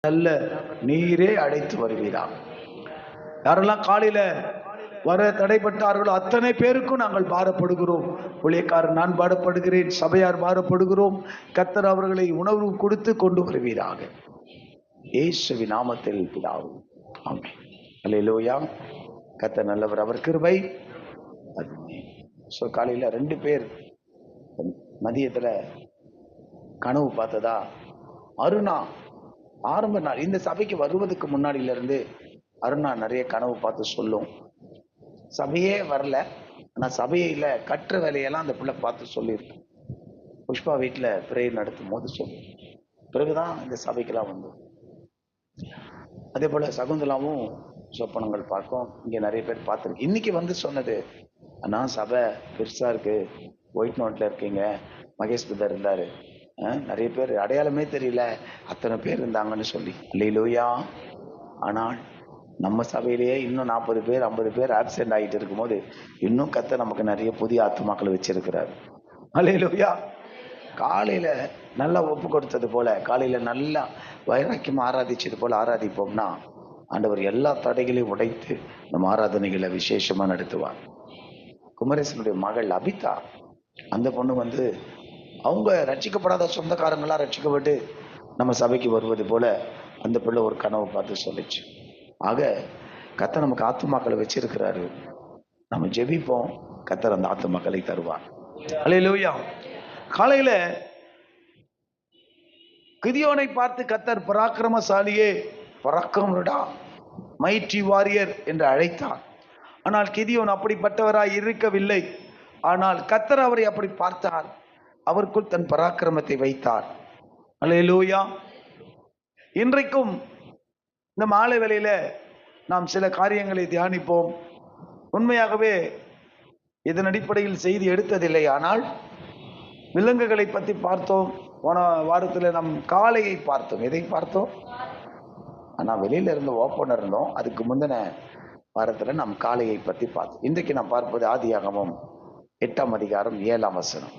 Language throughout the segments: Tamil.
அல்ல, நீரே அழைத்து வருவீரா. யாரெல்லாம் காலையில வர தடைப்பட்டார்களோ அத்தனை பேருக்கும் நாங்கள் பாரப்படுகிறோம். ஊழியக்காரர் நான் பாடப்படுகிறேன், சபையார் பாரப்படுகிறோம். கர்த்தர் அவர்களை உணவு கொடுத்து கொண்டு வருவீராக. இயேசுவின் நாமத்தில் பிதாவே, ஆமென். அல்லேலூயா. கர்த்தர் நல்லவர், அவர் கிருபை. ஸோ காலையில் 2 பேர் மதியத்தில் கனவு பார்த்ததா. அருணா ஆரம்ப நாள் இந்த சபைக்கு வருவதற்கு முன்னாடியிலிருந்து அருணா நிறைய கனவு பார்த்து சொல்லும். சபையே வரல, ஆனால் சபையில கற்ற வேலையெல்லாம் அந்த பிள்ளை பார்த்து சொல்லியிருக்கு. புஷ்பா வீட்டில் பிரேயர் நடத்தும் போது சொல்லி பிறகுதான் இந்த சபைக்கெல்லாம் வந்து. அதே போல சகுந்தலாவும் சொப்பனங்கள் பார்க்கும். இங்கே நிறைய பேர் பார்த்துருக்கு. இன்னைக்கு வந்து சொன்னது, அண்ணா சபை பெருசா இருக்கு, ஒயிட் நோட்ல இருக்கீங்க, மகேஷ் பிரதர் இருந்தாரு, நிறைய பேர் அடையாளமே தெரியல, அத்தனை பேர் இருந்தாங்கன்னு சொல்லி. அல்லேலூயா. ஆனால் நம்ம சபையிலேயே இன்னும் 40 பேர் 50 பேர் ஆப்சென்ட் ஆகிட்டு இருக்கும்போது இன்னும் கர்த்தர் நமக்கு நிறைய புதிய ஆத்துமாக்களை வச்சிருக்கிறார். அல்லேலூயா. காலையில நல்லா ஒப்பு கொடுத்தது போல, காலையில நல்லா வைராக்கியம் ஆராதிச்சது போல ஆராதிப்போம்னா ஆண்டவர் எல்லா தடைகளையும் உடைத்து நம்ம ஆராதனைகளை விசேஷமா நடத்துவார். குமரேசனுடைய மகள் அபிதா, அந்த பொண்ணு வந்து அவங்க ரட்சிக்கப்படாத சொந்தக்காரங்களா ரட்சிக்கப்பட்டு நம்ம சபைக்கு வருவது போல அந்த பிள்ளை ஒரு கனவு பார்த்து சொல்லிச்சு. ஆக கர்த்தர் நமக்கு ஆத்துமாக்களை வச்சிருக்கிறாரு. நம்ம ஜெபிப்போம், கர்த்தர் அந்த ஆத்துமாக்களை தருவார். அல்லேலூயா. காலையில கிதியோனை பார்த்து கர்த்தர் பராக்கிரமசாலியே, பராக்கிரமடா, மைட்டி வாரியர் என்று அழைத்தார். ஆனால் கிதியோன் அப்படிப்பட்டவராய் இருக்கவில்லை. ஆனால் கர்த்தர் அவரை அப்படி பார்த்தார், அவருக்குள் தன் பராக்கிரமத்தை வைத்தார். அல்லேலூயா. இன்றைக்கும் இந்த மாலை வேளையில நாம் சில காரியங்களை தியானிப்போம். உண்மையாகவே இதன் அடிப்படையில் செய்தி எடுத்ததில்லை, ஆனால் விலங்குகளை பற்றி பார்த்தோம். போன வாரத்தில் நம் காளையை பார்த்தோம். எதை பார்த்தோம்? ஆனால் வெளியில இருந்து ஓப்பனர் இருந்தோம். அதுக்கு முந்தின வாரத்தில் நாம் காளையை பற்றி பார்த்தோம். இன்றைக்கு நாம் பார்ப்பது ஆதியாகமம் 8ஆம் அதிகாரம் 7ஆம் வசனம்.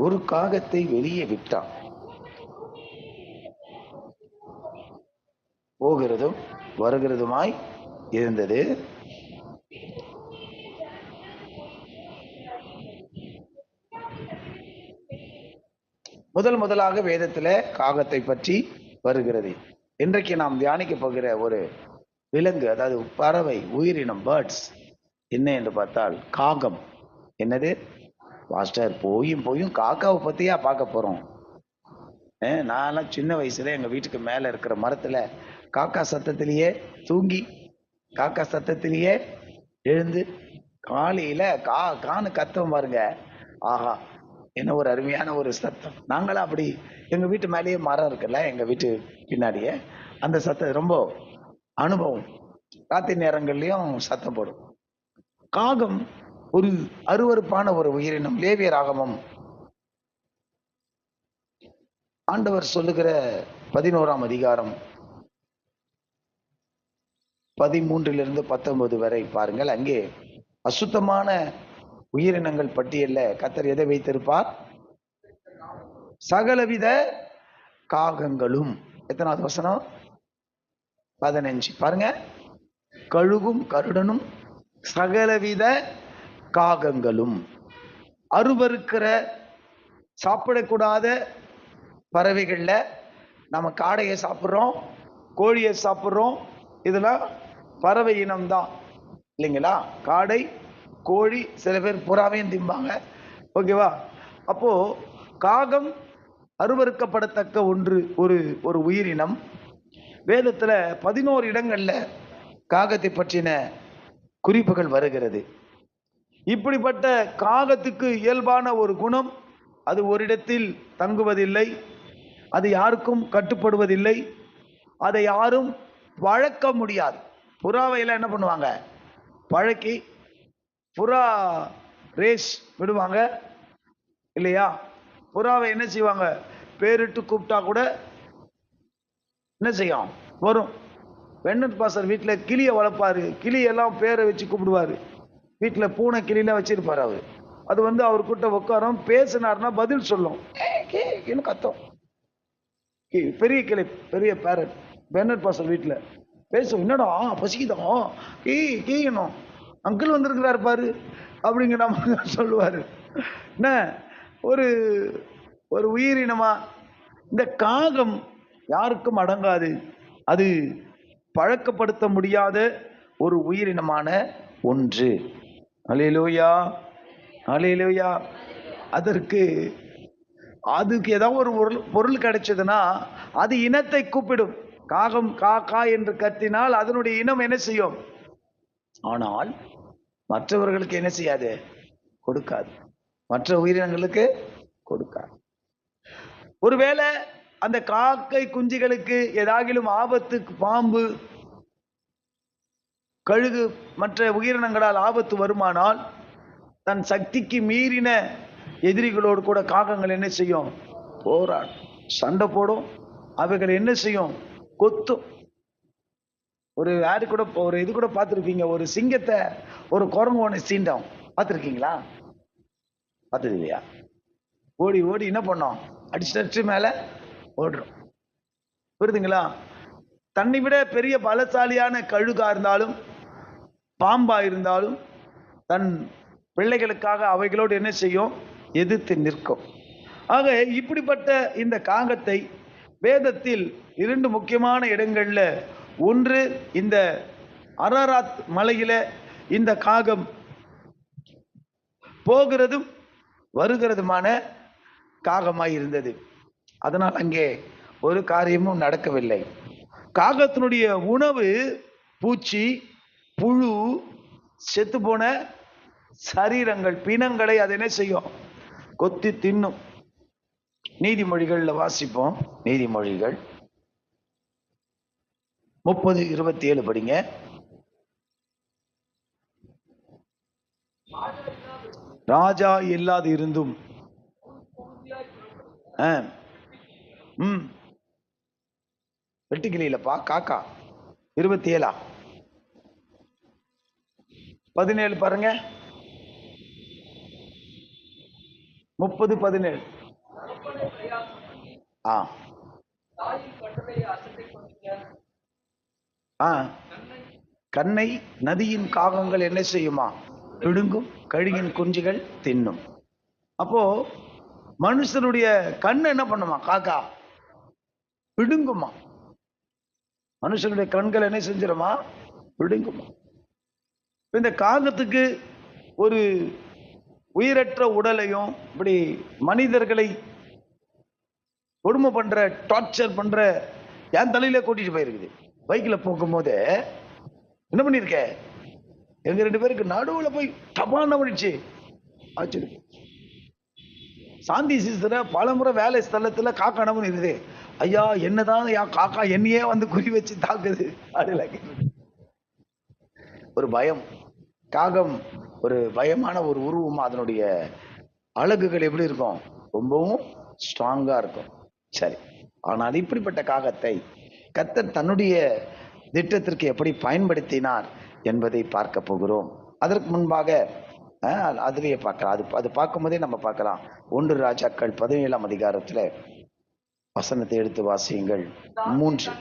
ஒரு காகத்தை வெளியே விட்டான், போகிறதும் வருகிறதுமாய் இருந்தது. முதலாக வேதத்துல காகத்தை பற்றி வருகிறது. இன்றைக்கு நாம் தியானிக்க போகிற ஒரு விலங்கு, அதாவது பறவை, உயிரினம், பேர்ட்ஸ் என்ன என்று பார்த்தால் காகம். என்னது பாஸ்டர், போயும் காக்காவை பத்தியா பார்க்க போறோம்? நான்லாம் சின்ன வயசுல எங்க வீட்டுக்கு மேல இருக்கிற மரத்துல காக்கா சத்தத்திலேயே தூங்கி, காக்கா சத்தத்திலேயே எழுந்து, காலையில கான்னு கத்தம் பாருங்க. ஆஹா, என்ன ஒரு அருமையான ஒரு சத்தம். நாங்களாம் அப்படி, எங்க வீட்டு மேலேயே மரம் இருக்குல்ல, எங்க வீட்டு பின்னாடியே, அந்த சத்தம் ரொம்ப அனுபவம். ராத்திரி நேரங்கள்லயும் சத்தம் போடும். காகம் ஒரு அருவருப்பான ஒரு உயிரினம். லேவியராகமம் ஆண்டவர் சொல்லுகிற 11ஆம் அதிகாரம் 13 - 19 வரை பாருங்கள். அங்கே அசுத்தமான உயிரினங்கள் பட்டியல்ல கர்த்தர் எதை வைத்திருப்பார்? சகலவித காகங்களும். எத்தனாவது வசனம்? 15 பாருங்க. கழுகும் கருடனும் சகலவித காகங்களும். அருவருக்கிற சாப்பிடக்கூடாத பறவைகள்ல நம்ம காடையை சாப்பிட்றோம், கோழியை சாப்பிட்றோம். இதெல்லாம் பறவை இனம் தான் இல்லைங்களா? காடை, கோழி, சில பேர் புறாவையும் திம்பாங்க. ஓகேவா? அப்போ காகம் அருவருக்கப்படத்தக்க ஒரு உயிரினம். வேதத்துல 11 இடங்கள்ல காகத்தை பற்றின குறிப்புகள் வருகிறது. இப்படிப்பட்ட காகத்துக்கு இயல்பான ஒரு குணம், அது ஒரு இடத்தில் தங்குவதில்லை, அது யாருக்கும் கட்டுப்படுவதில்லை, அதை யாரும் வளர்க்க முடியாது. புறாவையெல்லாம் என்ன பண்ணுவாங்க? பழக்கி புறா ரேஸ் விடுவாங்க இல்லையா? புறாவை என்ன செய்வாங்க? பேரிட்டு கூப்பிட்டா கூட என்ன செய்யும்? வரும். வெண்ணட் பாஸ்டர் வீட்டில் கிளியை வளர்ப்பாரு, கிளியெல்லாம் பேரை வச்சு கூப்பிடுவாரு. வீட்டில் பூனை கிளியெல்லாம் வச்சிருப்பாரு அவர். அது அவர் கிட்ட உட்காரும், பேசினார்னா பதில் சொல்லும், கத்தம். பெரிய கிளை, பெரிய பேரட், பெர்னட் பாஸ்டர் வீட்டில் பேசும், என்னடா பசிக்குதான், கீயணும், அங்கிள் வந்திருக்கிறாரு பாரு அப்படிங்கிற நம்ம சொல்லுவாரு. என்ன ஒரு ஒரு உயிரினமா இந்த காகம் யாருக்கும் அடங்காது, அது பழக்கப்படுத்த முடியாத ஒரு உயிரினமான ஒன்று. அல்லேலூயா, அல்லேலூயா. அதுக்கு ஏதாவது ஒரு பொருள் கிடைச்சதுன்னா அது இனத்தை கூப்பிடும். காகம் காக்கா என்று கத்தினால் அதனுடைய இனம் என்ன செய்யும்? ஆனால் மற்றவர்களுக்கு என்ன செய்யாது? கொடுக்காது. மற்ற உயிரினங்களுக்கு கொடுக்காது. ஒருவேளை அந்த காக்கை குஞ்சுகளுக்கு ஏதாகிலும் ஆபத்து, பாம்பு, கழுகு, மற்ற உயிரினங்களால் ஆபத்து வருமானால் தன் சக்திக்கு மீறின எதிரிகளோடு கூட காகங்கள் என்ன செய்யும்? போராடும், சண்டை போடும். அவைகள் என்ன செய்யும்? கொத்தும். ஒரு யாரு கூட ஒரு இது கூட பார்த்துருக்கீங்க, ஒரு சிங்கத்தை ஒரு குரங்கு ஒன்று சீண்டம் பார்த்துருக்கீங்களா? பார்த்தது இல்லையா? ஓடி ஓடி என்ன பண்ணோம்? அடிச்சு மேல ஓடுறோம். புரியுதுங்களா? தன்னை விட பெரிய பலசாலியான கழுகா இருந்தாலும் பாம்பா இருந்தாலும் தன் பிள்ளைகளுக்காக அவைகளோடு என்ன செய்யும்? எதிர்த்து நிற்கும். ஆக இப்படிப்பட்ட இந்த காகத்தை வேதத்தில் 2 முக்கியமான இடங்கள்ல, ஒன்று இந்த அரராத் மலையில இந்த காகம் போகிறதும் வருகிறதுமான காகமாய் இருந்தது. அதனால் அங்கே ஒரு காரியமும் நடக்கவில்லை. காகத்தினுடைய உணவு பூச்சி, புழு, செத்து போன சரீரங்கள், பிணங்களை அது என்ன செய்யும்? கொத்தி தின்னும். நீதிமொழிகள்ல வாசிப்போம். நீதிமொழிகள் 30:27 படிங்க. ராஜா இல்லாது இருந்தும் வெட்டுக்கிளியிலப்பா காக்கா. 27 17 பாருங்க. 30:17. கண்ணை நதியின் காகங்கள் என்ன செய்யுமா? பிடுங்கும், கழுகின் குஞ்சுகள் தின்னும். அப்போ மனுஷனுடைய கண்ணு என்ன பண்ணுமா? காக்கா பிடுங்குமா. மனுஷனுடைய கண்கள் என்ன செஞ்சிருமா? பிடுங்குமா. இந்த காகத்துக்கு ஒரு உயிரற்ற உடலையும் இப்படி மனிதர்களை கொடுமை பண்ற, டார்ச்சர் பண்ற என் தலையில கூட்டிட்டு போயிருக்குது. பைக்கில் போகும்போது என்ன பண்ணிருக்க, எங்க 2 பேருக்கு நடுவுல போய் டபான பண்ணிடுச்சு. ஆச்சரியம். சாந்தி சிஸ்டரை பலமுறை வேலை ஸ்தலத்துல காக்கா என்ன பண்ணிருது, ஐயா என்னதான் காக்கா என்னையே வந்து குறி வச்சு தாக்குது. ஒரு பயம். காகம் ஒரு பயமான ஒரு உருவமா, அதனுடைய அழகுகள் எப்படி இருக்கும்? ரொம்பவும் ஸ்ட்ராங்கா இருக்கும். சரி, ஆனால் இப்படிப்பட்ட காகத்தை கர்த்தர் தன்னுடைய திட்டத்திற்கு எப்படி பயன்படுத்தினார் என்பதை பார்க்க போகிறோம். அதற்கு முன்பாக அதிலேயே பார்க்கலாம். அது பார்க்கும்போதே நம்ம பார்க்கலாம். 1 ராஜாக்கள் 17ஆம் அதிகாரத்துல வசனத்தை எடுத்து வாசியுங்கள். 3.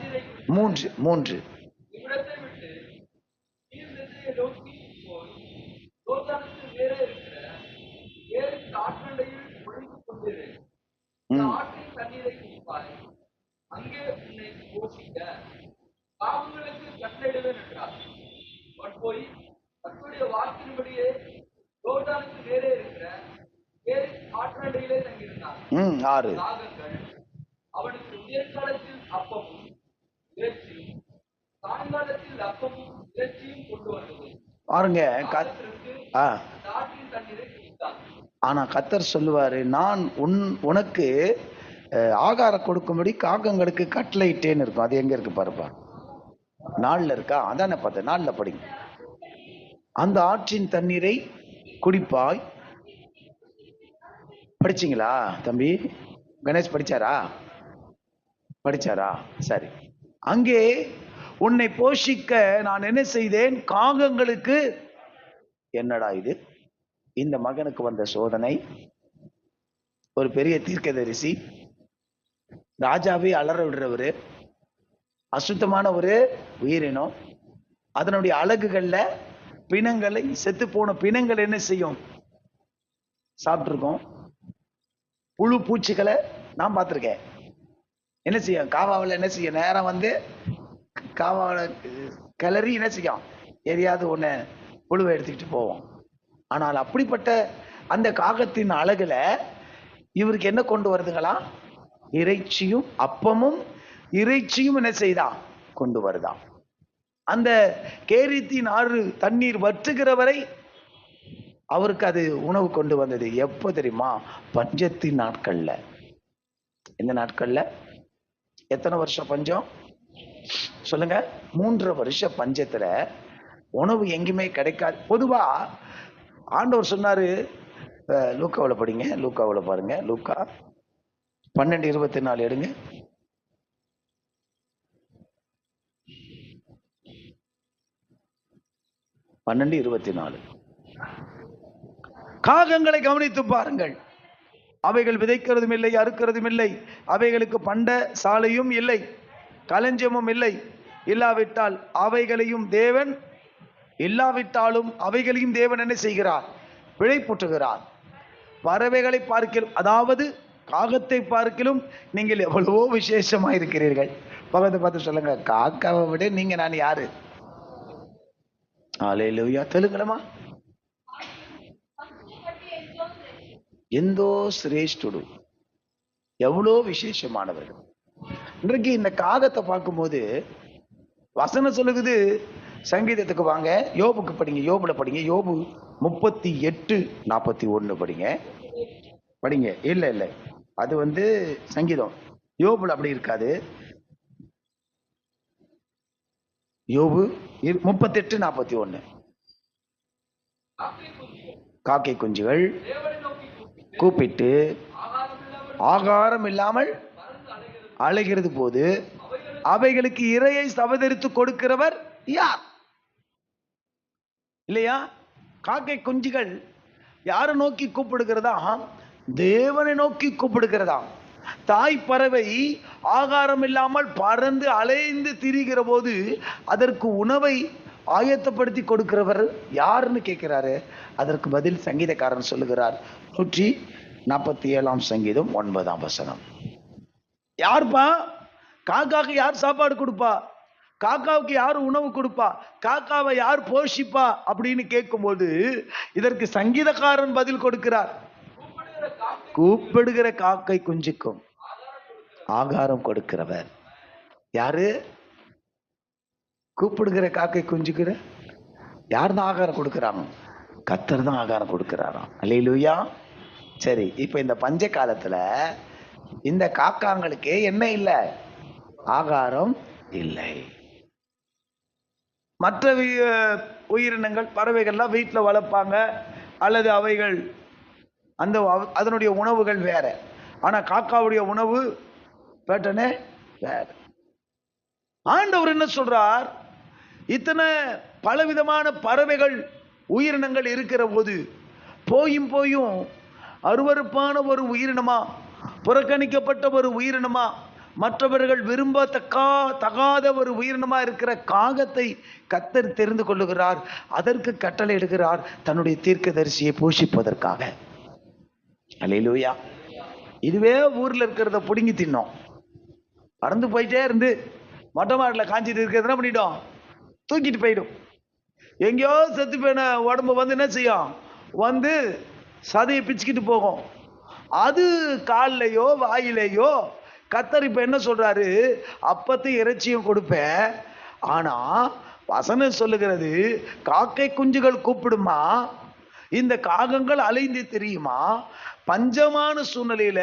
பாருங்க. ஆனா கர்த்தர் சொல்லுவாரு, நான் உனக்கு ஆகாரம் கொடுக்கும்படி காகங்களுக்கு கட்டளையிட்டேன்னு இருக்கும். அது எங்க இருக்கு பாருப்பா? நாள்ல இருக்கா? அதானே பார்த்தேன். நாள்ல படிங்க. அந்த ஆற்றின் தண்ணீரை குடிப்பாய். படிச்சீங்களா தம்பி? கணேஷ் படிச்சாரா? சரி. அங்கே உன்னை போஷிக்க நான் என்ன செய்தேன்? காகங்களுக்கு, என்னடா இது, இந்த மகனுக்கு வந்த சோதனை. ஒரு பெரிய தீர்க்கதரிசி, ராஜாவை அலற விடுறவரு, அசுத்தமான ஒரு உயிரினம். அதனுடைய அழகுகள்ல பிணங்களை, செத்து போன பிணங்கள் என்ன செய்யும்? சாப்பிட்டுருக்கோம். புழு பூச்சிகளை நான் பார்த்திருக்கேன். என்ன செய்யும்? காவாவில் என்ன செய்யும்? நேரம் வந்து காவாவில் கிளறி என்ன செய்யும்? எரியாவது ஒண்ணு புழுவை எடுத்துக்கிட்டு போவோம். ஆனால் அப்படிப்பட்ட அந்த காகத்தின் அழகுல இவருக்கு என்ன கொண்டு வருதுங்களா? இறைச்சியும் அப்பமும் இறைச்சியும் என்ன செய்தான்? கொண்டு வருதான். அந்த கேரித்தின் ஆறு தண்ணீர் வற்றுகிற வரை அவருக்கு அது உணவு கொண்டு வந்தது. எப்போ தெரியுமா? பஞ்சத்தின் நாட்கள்ல. எந்த நாட்கள்ல? எத்தனை வருஷம் பஞ்சம் சொல்லுங்க? 3.5 வருஷ பஞ்சத்துல உணவு எங்குமே கிடைக்காது. பொதுவா ஆண்டவர் சொன்னாரு, லூக்காவில் படிங்க, லூக்காவில் பாருங்க, லூக்கா 12:24 எடுங்க. காகங்களை கவனித்து பாருங்கள். அவைகள் விதைக்கிறதும் இல்லை, அறுக்கிறதும் இல்லை. அவைகளுக்கு பண்ட சாலையும் இல்லை, களஞ்சமும் இல்லை. இல்லாவிட்டால் அவைகளையும் தேவன் இல்லாவிட்டாலும் அவைகளையும் தேவன் என்ன செய்கிறார்? பிழைப்பூட்டுகிறார். பறவைகளை பார்க்கிலும், அதாவது காகத்தை பார்க்கிலும் நீங்கள் எவ்வளவோ விசேஷமா இருக்கிறீர்கள். பக்கத்தை பார்த்து சொல்லுங்க, காக்காவை விட நீங்க நான் யாரு? அல்லேலூயா. தெலுங்குலமா எந்தோ சிரேஷ்டுடு, எவ்வளோ விசேஷமானவர்கள். இன்றைக்கு இந்த காகத்தை பார்க்கும்போது வசனம் சொல்லுகுது. சங்கீதத்துக்கு வாங்க, யோபுக்கு படிங்க, யோபுல படிங்க, யோபு 38:41 படிங்க. படிங்க. இல்ல இல்ல, அது வந்து சங்கீதம். யோபுல அப்படி இருக்காது. யோபு 38:41. காக்கை குஞ்சுகள் கூப்பிட்டு ஆகாரம் இல்லாமல் அலைகிறது போது அவைகளுக்கு இரையை சவதரித்து கொடுக்கிறவர் யார்? இல்லையா? காக்கை குஞ்சுகள் யாரை நோக்கி கூப்பிடுகிறதா? தேவனை நோக்கி கூப்பிடுகிறதா. தாய் பறவை ஆகாரம் இல்லாமல் பறந்து அலைந்து திரிகிற போது அதற்கு உணவை ஆயத்தப்படுத்தி கொடுக்கிறவர் யாருன்னு கேட்கிறாரு. அதற்கு பதில் சங்கீதக்காரன் சொல்லுகிறார். 147 சங்கீதம் 9 வசனம். யார்பா? காக்காவுக்கு யார் சாப்பாடு கொடுப்பா? காக்காவுக்கு யார் உணவு கொடுப்பா? காக்காவை யார் போஷிப்பா அப்படின்னு கேட்கும்போது இதற்கு சங்கீதக்காரன் பதில் கொடுக்கிறார். கூப்பிடுகிற காக்கை குஞ்சுக்கும் ஆகாரம் கொடுக்கிறவர் யாரு? கூப்பிடுகிற காக்கை குஞ்சுக்கிற யார் தான் ஆகாரம் கொடுக்கிறாங்க? கர்த்தர் தான் ஆகாரம் கொடுக்கிறாராம். அல்லேலூயா. சரி, இப்ப இந்த பஞ்ச காலத்துல இந்த காக்காங்களுக்கு என்ன இல்லை? ஆகாரம் இல்லை. மற்ற உயிரினங்கள், பறவைகள்லாம் வீட்டில் வளர்ப்பாங்க, அல்லது அவைகள் அந்த அதனுடைய உணவுகள் வேற. ஆனா காக்காவுடைய உணவு பேட்டனே வேற. ஆண்டவர் என்ன சொல்றார்? இத்தனை பலவிதமான பறவைகள், உயிரினங்கள் இருக்கிற போது போயும் போயும் அருவருப்பான ஒரு உயிரினமா, புறக்கணிக்கப்பட்ட ஒரு உயிரினமா, மற்றவர்கள் விரும்பத்தகாத ஒரு உயிரினமா இருக்கிற காகத்தை கர்த்தர் தெரிந்து கொள்ளுகிறார். அதற்கு கட்டளை இடுகிறார், தன்னுடைய தீர்க்கதரிசியை போஷிப்பதற்காக. அல்லேலூயா. இதுவே ஊர்ல இருக்கிறத புடுங்கி தின்னோம். பறந்து போயிட்டே இருந்து மொட்டை மாடில் காஞ்சிட்டு இருக்கிறது பண்ணிட்டோம், தூக்கிட்டு போயிடும். எங்கேயோ செத்து போன உடம்பு வந்து என்ன செய்யும்? வந்து சதையை பிச்சுக்கிட்டு போகும். அது காலிலையோ வாயிலையோ. கர்த்தர் இப்ப என்ன சொல்றாரு? அப்பத்தையும் இறைச்சியும் கொடுப்பேன். ஆனா வசனம் சொல்லுகிறது, காக்கை குஞ்சுகள் கூப்பிடுமா, இந்த காகங்கள் அலைந்து தெரியுமா. பஞ்சமான சூழ்நிலையில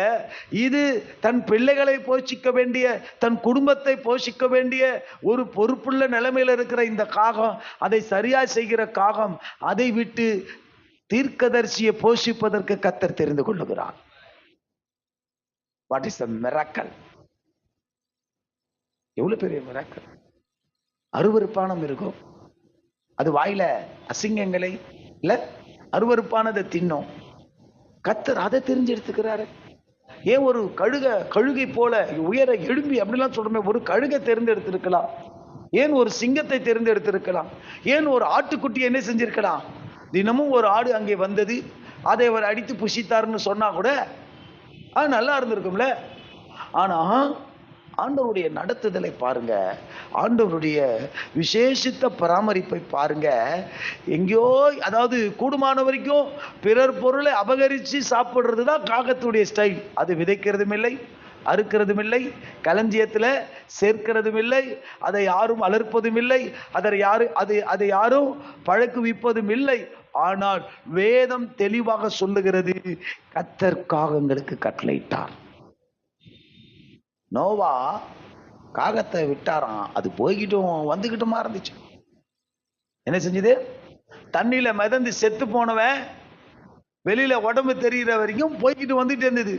இது தன் பிள்ளைகளை போஷிக்க வேண்டிய, தன் குடும்பத்தை போஷிக்க வேண்டிய ஒரு பொறுப்புள்ள நிலைமையில இருக்கிற இந்த காகம், அதை சரியா செய்கிற காகம், அதை விட்டு தீர்க்கதரிசியை போஷிப்பதற்கு கர்த்தர் தெரிந்து கொள்ளுகிறார். What is the miracle? எவ்வளவு பெரிய மிராக்கிள்! அருவருப்பான மிருகம். அது வாயில அசிங்கங்களை இல்ல அருவருப்பானதை தின்னும். கர்த்தர் அதை தெரிஞ்சு எடுத்துக்கிறாரு. ஏன் ஒரு கழுகை போல உயர எழும்பி அப்படிலாம் சொல்றோமே, ஒரு கழுகை தேர்ந்தெடுத்திருக்கலாம். ஏன் ஒரு சிங்கத்தை தேர்ந்தெடுத்திருக்கலாம். ஏன் ஒரு ஆட்டுக்குட்டி என்ன செஞ்சிருக்கலாம். தினமும் ஒரு ஆடு அங்கே வந்தது, அதை அவர் அடித்து புசித்தாருன்னு சொன்னா கூட அது நல்லா இருந்திருக்கும்ல. ஆனா ஆண்டவருடைய நடத்துதலை பாருங்க, ஆண்டவருடைய விசேஷித்த பராமரிப்பை பாருங்க. எங்கேயோ, அதாவது கூடுமான வரைக்கும் பிறர் பொருளை அபகரிச்சு சாப்பிடுறது தான் காகத்துடைய ஸ்டைல். அது விதைக்கிறதும் இல்லை, அறுக்கிறதும் இல்லை, களஞ்சியத்துல சேர்க்கிறதும் இல்லை, அதை யாரும் அலர்ப்பதும் இல்லை, அதை யாரும் பழக்குவிப்பதும் இல்லை. ஆனால் வேதம் தெளிவாக சொல்லுகிறது, கர்த்தர் காகங்களுக்கு கட்டளையிட்டார். நோவா காகத்தை விட்டாராம், அது போய்கிட்டும் வந்துகிட்டுமா இருந்துச்சு. என்ன செஞ்சது, தண்ணியில மிதந்து செத்து போனவன் வெளியில உடம்பு தெரிகிற வரைக்கும் போய்கிட்டு வந்துட்டு இருந்தது.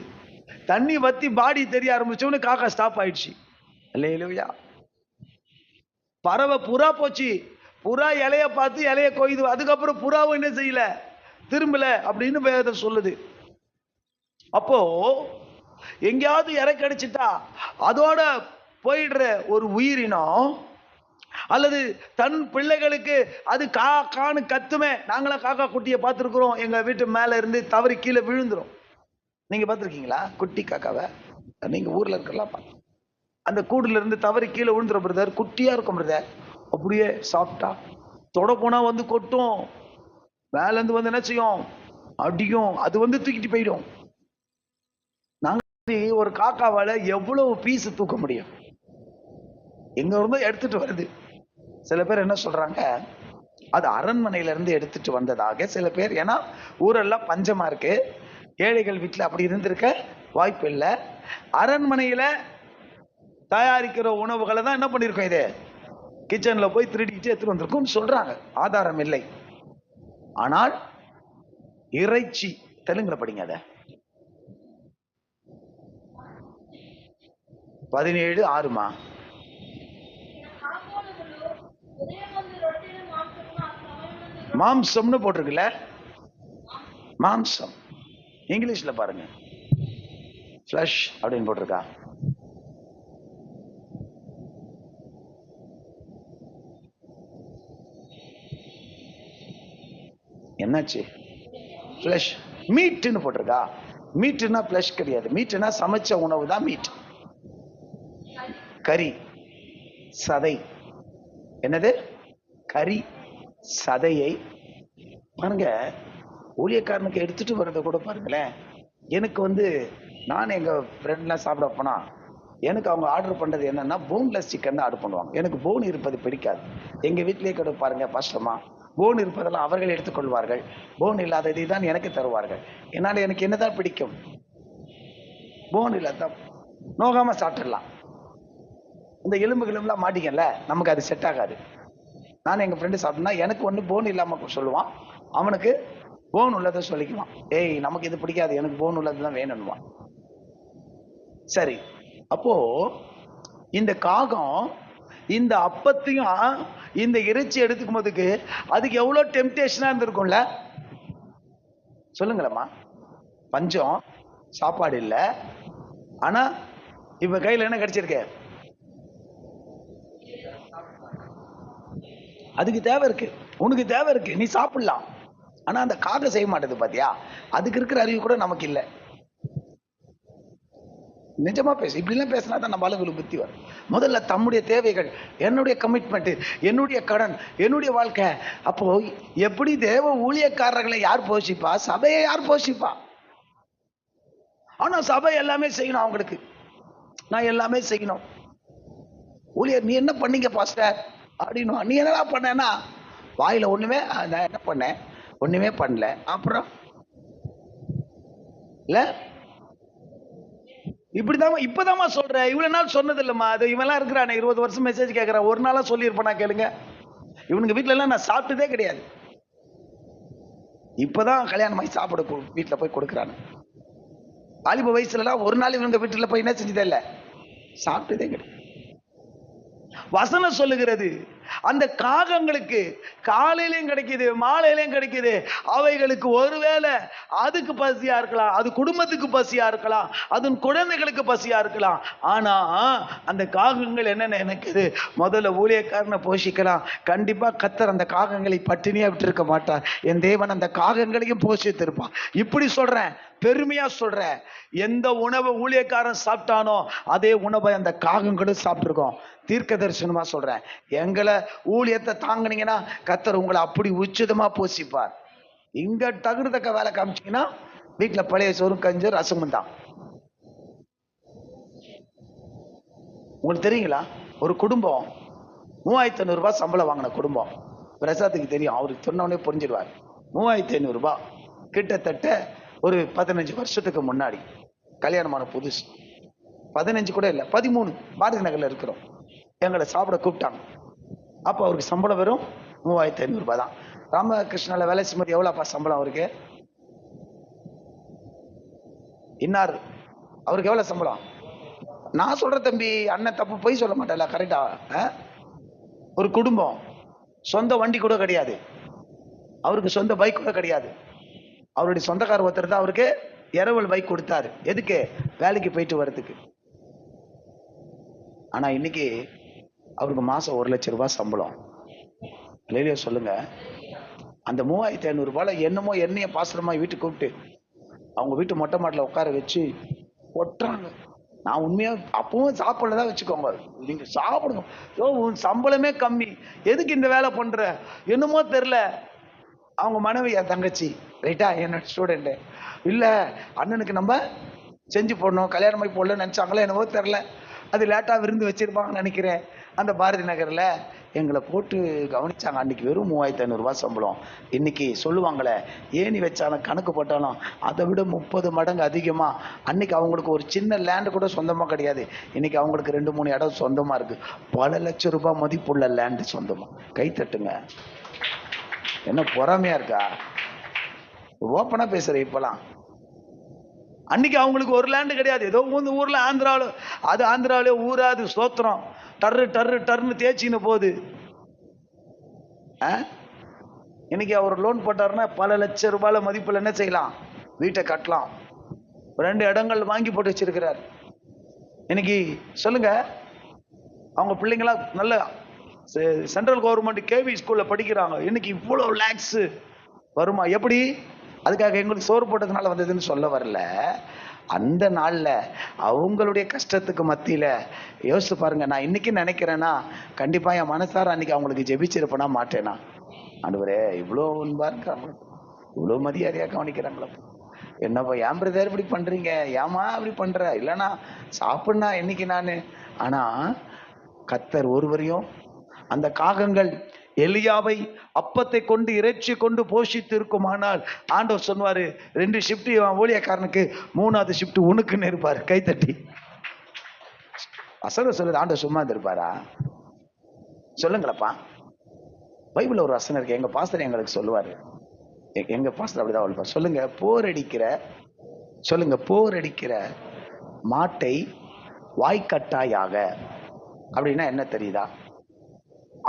தண்ணி வத்தி பாடி தெரிய ஆரம்பிச்சோன்னு காக்கா ஸ்டாப் ஆயிடுச்சு. இல்லையா, பறவை புறா போச்சு, புறா இலைய பார்த்து இலைய கொய்து, அதுக்கப்புறம் புறாவும் என்ன செய்யல, திரும்பல அப்படின்னு வேதம் சொல்லுது. அப்போ எங்கேயாவது இறக்கடிச்சிட்டா அதோட போயிடுற ஒரு உயிரினம், அல்லது தன் பிள்ளைகளுக்கு அது கான்னு கத்துமே. நாங்களாம் காக்கா குட்டியை பார்த்துருக்குறோம், எங்க வீட்டு மேல இருந்து தவறி கீழே விழுந்துரும். நீங்க பார்த்துருக்கீங்களா குட்டி காக்காவை? நீங்க ஊர்ல இருக்கலாம், அந்த கூடுல இருந்து தவறி கீழே விழுந்துரும் பிரதர். குட்டியா இருக்கும் பிரதர், அப்படியே சாப்பிட்டா தொட போனா வந்து கொட்டும், மேல இருந்து வந்து என்ன செய்யும், அடியும், அது வந்து தூக்கிட்டு போயிடும். நாங்க ஒரு காக்காவால எவ்வளவு பீஸ் தூக்க முடியும், எங்க இருந்தோ எடுத்துட்டு வருது. சில பேர் என்ன சொல்றாங்க, அது அரண்மனையில இருந்து எடுத்துட்டு வந்ததாக சில பேர். ஏன்னா ஊரெல்லாம் பஞ்சமா இருக்கு, ஏழைகள் வீட்டுல அப்படி இருந்திருக்க வாய்ப்பு இல்லை. அரண்மனையில தயாரிக்கிற உணவுகளை தான் என்ன பண்ணிருக்கோம், இது கிச்சன்ல போய் திருடிட்டு எடுத்துட்டு வந்திருக்கும் சொல்றாங்க. ஆதாரம் இல்லை. ஆனால் இறைச்சி, தெலுங்குல படிங்க, அத 17:6 மாம்சம்னு போட்டிருக்குல்ல, மாம்சம். இங்கிலீஷ்ல பாருங்க, ஃபிளஷ் அப்படின்னு போட்டிருக்கா. என்னாச்சு, ஃபிளஷ் மீட்னு போட்டிருக்கா. மீட்னா ஃபிளஷ் கிடையாது, மீட்னா சமைச்ச உணவு தான் மீட். கறி, சதை. என்னது, கறி சதையை பாருங்க. ஊழியக்காரனுக்கு எடுத்துட்டு வரத கூட பாருங்களேன். எனக்கு நான் எங்க ஃப்ரெண்ட்லாம் சாப்பிட போனா எனக்கு அவங்க ஆர்டர் பண்றது என்னன்னா போன்லெஸ் சிக்கன் தான் ஆர்டர் பண்ணுவாங்க. எனக்கு போன் இருப்பது பிடிக்காது. எங்க வீட்டிலேயே கூட பாருங்க, பாஸ்டர்மா போன் இருப்பதெல்லாம் அவர்கள் எடுத்துக்கொள்வார்கள், போன் இல்லாததை தான் எனக்கு தருவார்கள். என்னால் எனக்கு என்னதான் பிடிக்கும், போன் இல்லாதான் நோகாம சாப்பிட்டுடலாம். இந்த எலும்புகளும்லாம் மாட்டிக்கல, நமக்கு அது செட் ஆகாது. நான் எங்க ஃப்ரெண்டு சாப்பிட்டேன்னா எனக்கு ஒன்று போன் இல்லாம சொல்லுவான், அவனுக்கு போன் உள்ளதை சொல்லிக்குவான். ஏய் நமக்கு இது பிடிக்காது, எனக்கு போன் உள்ளதுதான் வேணும்வான். சரி, அப்போ இந்த காகம் இந்த அப்பத்தையும் இந்த இறைச்சி எடுத்துக்கும் போதுக்கு அதுக்கு எவ்வளவு டெம்டேஷனா இருந்திருக்கும்ல, சொல்லுங்களேம்மா. பஞ்சம், சாப்பாடு இல்ல, ஆனா இப்ப கையில என்ன கிடைச்சிருக்க, அதுக்கு தேவை இருக்கு, உனக்கு தேவை இருக்கு, நீ சாப்பிடலாம். ஆனா அந்த காகம் செய்ய மாட்டேது பாத்தியா, அதுக்கு இருக்கிற அறிவு கூட நமக்கு இல்லை. நிஜமா பேசு, இப்படிலாம் பேசினா தான் நம்ம ஆளுங்களுக்கு புத்தி வரும். முதல்ல தம்முடைய தேவைகள், என்னுடைய கமிட்மெண்ட், என்னுடைய கடன், என்னுடைய வாழ்க்கை. அப்போ எப்படி தேவ ஊழியக்காரர்களை யார் போஷிப்பா, சபையை யார் போஷிப்பா? ஆனா சபை எல்லாமே செய்யணும், அவங்களுக்கு நான் எல்லாமே செய்யணும். ஊழியர் நீ என்ன பண்ணீங்க பாஸ்டர் அப்படின்னு, நீ என்னடா பண்ணேன்னா வாயில ஒண்ணுமே, நான் என்ன பண்ணேன், ஒண்ணுமே பண்ணல. அப்புறம் இல்ல இப்படிதான் இப்பதான் சொல்ற, இவ்வளவு நாள் சொன்னது இல்லம்மா. அது இவெல்லாம் இருக்கிறானே 20 வருஷம் மெசேஜ் கேட்கறான், ஒரு நாளா சொல்லி இருப்பானா கேளுங்க. இவனுக்கு வீட்டுல எல்லாம் நான் சாப்பிட்டதே கிடையாது, இப்பதான் கல்யாணம் ஆகி சாப்பிட வீட்டுல போய் கொடுக்குறானு. வாலிப வயசுல எல்லாம் ஒரு நாள் இவங்க வீட்டுல போய் என்ன செஞ்சதே இல்ல, சாப்பிட்டதே கிடையாது. வசனம் சொல்லுகிறது அந்த காகங்களுக்கு காலையிலையும் கிடைக்குது, மாலையிலையும் கிடைக்குது. அவைகளுக்கு ஒருவேளை அதுக்கு பசியா இருக்கலாம், அது குடும்பத்துக்கு பசியா இருக்கலாம், அதன் குழந்தைகளுக்கு பசியா இருக்கலாம். ஆனா அந்த காகங்கள் என்ன நினைக்குது? முதல்ல ஊழியக்காரனை போஷிக்கலாம். கண்டிப்பா கர்த்தர் அந்த காகங்களை பட்டினியா விட்டிருக்க மாட்டார். என் தேவன் அந்த காகங்களையும் போஷித்திருப்பான். இப்படி சொல்றேன், பெருமையா சொல்றேன். எந்த உணவை ஊழியக்காரன் சாப்பிட்டானோ அதே உணவை அந்த காகங்களும் சாப்பிட்டுருக்கோம். தீர்க்க தரிசனமா சொல்றேன். எங்களை ஊழியத்தை தாங்கினீங்கன்னா கர்த்தர் உங்களை அப்படி உச்சிதமா போஷிப்பார். இங்க தகுதக்க வேலை காமிச்சீங்கன்னா வீட்டுல பழைய சோறும் கஞ்சி ரசமும் தான். உங்களுக்கு தெரியுங்களா? ஒரு குடும்பம் 3500 ரூபாய் சம்பளம் வாங்கின குடும்பம். பிரசாத்துக்கு தெரியும், அவருக்கு சொன்னவனே புரிஞ்சிடுவார். 3500 ரூபாய் கிட்டத்தட்ட ஒரு 15 வருஷத்துக்கு முன்னாடி கல்யாணமான புதுசு. 15 கூட இல்லை, 13 பாரதி நகர்ல இருக்கிறோம். எங்களை சாப்பிட கூப்பிட்டாங்க. அப்போ அவருக்கு சம்பளம் வெறும் 3500 ரூபாய் தான். ராமகிருஷ்ணால வேலை செய்யும்போது எவ்வளோப்பா சம்பளம் அவருக்கு? இன்னார் அவருக்கு எவ்வளவு சம்பளம்? நான் சொல்ற தம்பி, அண்ணன் தப்பு போய் சொல்ல மாட்டேன்ல, கரெக்டா? ஒரு குடும்பம், சொந்த வண்டி கூட கிடையாது அவருக்கு, சொந்த பைக் கூட கிடையாது. அவருடைய சொந்தக்கார ஒருத்தர் தான் அவருக்கு இரவல் பைக் கொடுத்தாரு. எதுக்கு? வேலைக்கு போயிட்டு வர்றதுக்கு. ஆனா இன்னைக்கு அவருக்கு மாசம் 1 லட்சம் ரூபாய் சம்பளம். இல்லையா சொல்லுங்க? அந்த 3500 ரூபாயில என்னமோ எண்ணெய பாசுரமா வீட்டுக்கு கூப்பிட்டு அவங்க வீட்டு மொட்டை மாட்டில் உட்கார வச்சு ஒட்டுறாங்க. நான் உண்மையா அப்பவும் சாப்பிடலதான் வச்சுக்கோங்க, நீங்க சாப்பிடுங்க. உன் சம்பளமே கம்மி, எதுக்கு இந்த வேலை பண்ற? என்னமோ தெரியல. அவங்க மனைவி, என் தங்கச்சி, ரைட்டா, என்னோட ஸ்டூடெண்ட், இல்ல அண்ணனுக்கு நம்ம செஞ்சு போடணும், கல்யாணம் போய் போடலன்னு நினைச்சாங்களோ என்னவோ தெரியல. அது லேட்டா விருந்து வச்சிருப்பாங்கன்னு நினைக்கிறேன். அந்த பாரதி நகர்ல எங்களை போட்டு கவனிச்சாங்க. அன்னைக்கு வெறும் 3500 ரூபாய் சம்பளம். இன்னைக்கு சொல்லுவாங்களே, ஏணி வச்சாலும் கணக்கு போட்டாலும் அதை விட 30 மடங்கு அதிகமா. அன்னைக்கு அவங்களுக்கு ஒரு சின்ன லேண்டு கூட சொந்தமா கிடையாது. இன்னைக்கு அவங்களுக்கு 2-3 இடம் சொந்தமா இருக்கு. பல லட்சம் ரூபாய் மதிப்புள்ள லேண்டு சொந்தமா. கை தட்டுங்க. என்ன பொறாமையா இருக்கா? ஓப்பனா பேசுறேன். இப்பெல்லாம் அன்னைக்கு அவங்களுக்கு ஒரு லேண்டு கிடையாது. ஏதோ ஊர்ல ஆந்திராவில், அது ஆந்திராவிலே ஊராது ஸ்தோத்திரம், டர்ரு டர்ரு டர்னு தேய்ச்சின்னு போகுது. இன்னைக்கு அவர் லோன் போட்டாருன்னா பல லட்சம் ரூபாயில மதிப்புல என்ன செய்யலாம்? வீட்டை கட்டலாம். 2 இடங்கள் வாங்கி போட்டு வச்சிருக்கிறார். இன்னைக்கு சொல்லுங்க, அவங்க பிள்ளைங்களா நல்ல சென்ட்ரல் கவர்மெண்ட் கேவி ஸ்கூல்ல படிக்கிறாங்க. இன்னைக்கு இவ்வளவு லேக்ஸ் வருமா? எப்படி? அதுக்காக எங்களுக்கு சோறு போட்டதுனால வந்ததுன்னு சொல்ல வரல. அந்த நாள்ல அவங்களுடைய கஷ்டத்துக்கு மத்தியில யோசிச்சு பாருங்க. நான் இன்னைக்கு நினைக்கிறேன்னா கண்டிப்பா என் மனசார அன்னைக்கு அவங்களுக்கு ஜெபிச்சிருப்பேனா மாட்டேனா? ஆண்டவரே, இவ்வளோ அன்பா இருக்காங்களோ, இவ்வளோ மரியாதையா கவனிக்கிறாங்களோ, என்னப்பா ஏன் பிரதர் இப்படி பண்றீங்க, ஏமா அப்படி பண்ற? இல்லைன்னா சாப்பிட்னா என்னைக்கு நானு. ஆனா கர்த்தர் ஒருவரையும், அந்த காகங்கள் எலியாவை அப்பத்தை கொண்டு இறைச்சி கொண்டு போஷித்து இருக்குமானால் ஆண்டவர் சொன்னாரு, 2 ஷிப்ட் ஊழியக்காரனுக்கு, 3வது ஷிப்ட் உனக்குன்னு இருப்பாரு. கைத்தட்டி வசனம் சொல்லுது. ஆண்டவர் சும்மா இருப்பாரா? சொல்லுங்களப்பா. பைபிள்ல ஒரு வசனம் இருக்கு, எங்க பாஸ்டர் எங்களுக்கு சொல்லுவாரு. எங்க பாஸ்டர் அப்படிதான் சொல்லுவார். சொல்லுங்க, போர் அடிக்கிற மாட்டை வாய்க்கட்டாயாக. அப்படின்னா என்ன தெரியுதா?